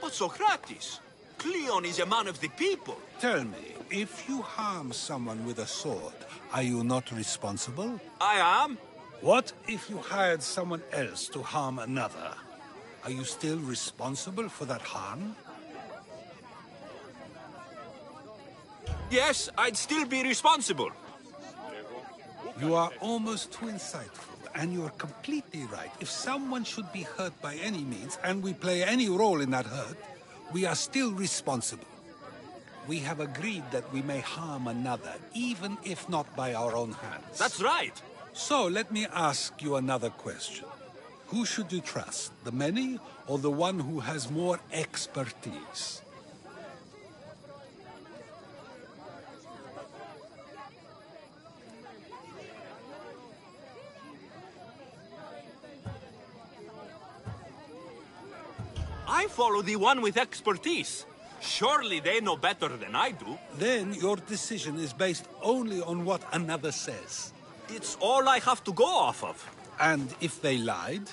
But Socrates, Cleon is a man of the people. Tell me, if you harm someone with a sword, are you not responsible? I am. What if you hired someone else to harm another? Are you still responsible for that harm? Yes, I'd still be responsible. You are almost too insightful, and you're completely right. If someone should be hurt by any means, and we play any role in that hurt, we are still responsible. We have agreed that we may harm another, even if not by our own hands. That's right. So let me ask you another question. Who should you trust, the many or the one who has more expertise? I follow the one with expertise. Surely they know better than I do. Then your decision is based only on what another says. It's all I have to go off of. And if they lied?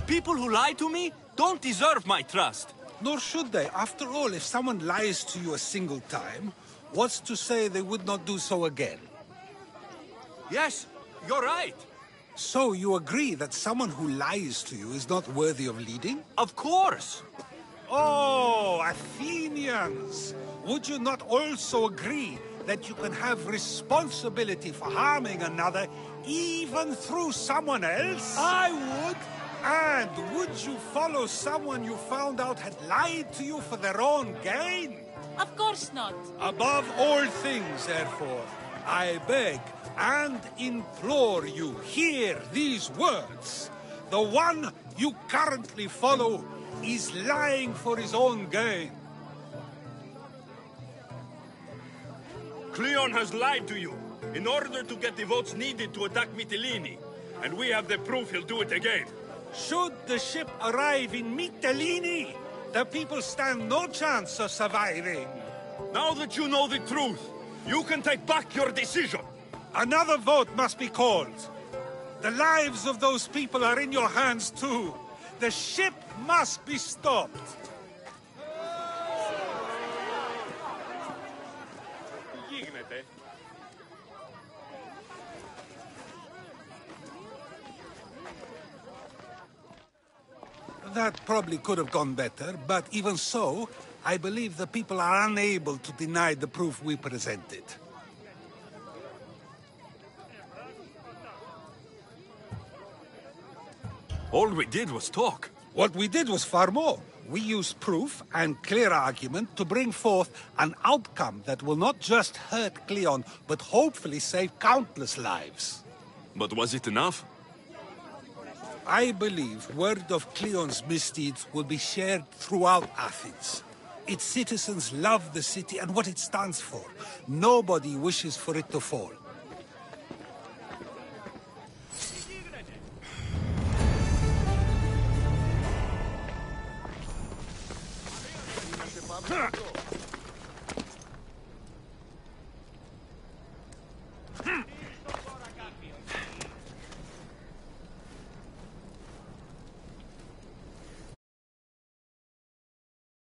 People who lie to me don't deserve my trust. Nor should they. After all, if someone lies to you a single time, what's to say they would not do so again? Yes, you're right. So you agree that someone who lies to you is not worthy of leading? Of course. Athenians! Would you not also agree that you can have responsibility for harming another, even through someone else? I would! And would you follow someone you found out had lied to you for their own gain? Of course not. Above all things, therefore, I beg and implore you, hear these words. The one you currently follow is lying for his own gain. Cleon has lied to you in order to get the votes needed to attack Mytilene. And we have the proof he'll do it again. Should the ship arrive in Mytilene, the people stand no chance of surviving. Now that you know the truth, you can take back your decision. Another vote must be called. The lives of those people are in your hands too. The ship must be stopped. That probably could have gone better, but even so, I believe the people are unable to deny the proof we presented. All we did was talk. What we did was far more. We used proof and clear argument to bring forth an outcome that will not just hurt Cleon, but hopefully save countless lives. But was it enough? I believe word of Cleon's misdeeds will be shared throughout Athens. Its citizens love the city and what it stands for. Nobody wishes for it to fall.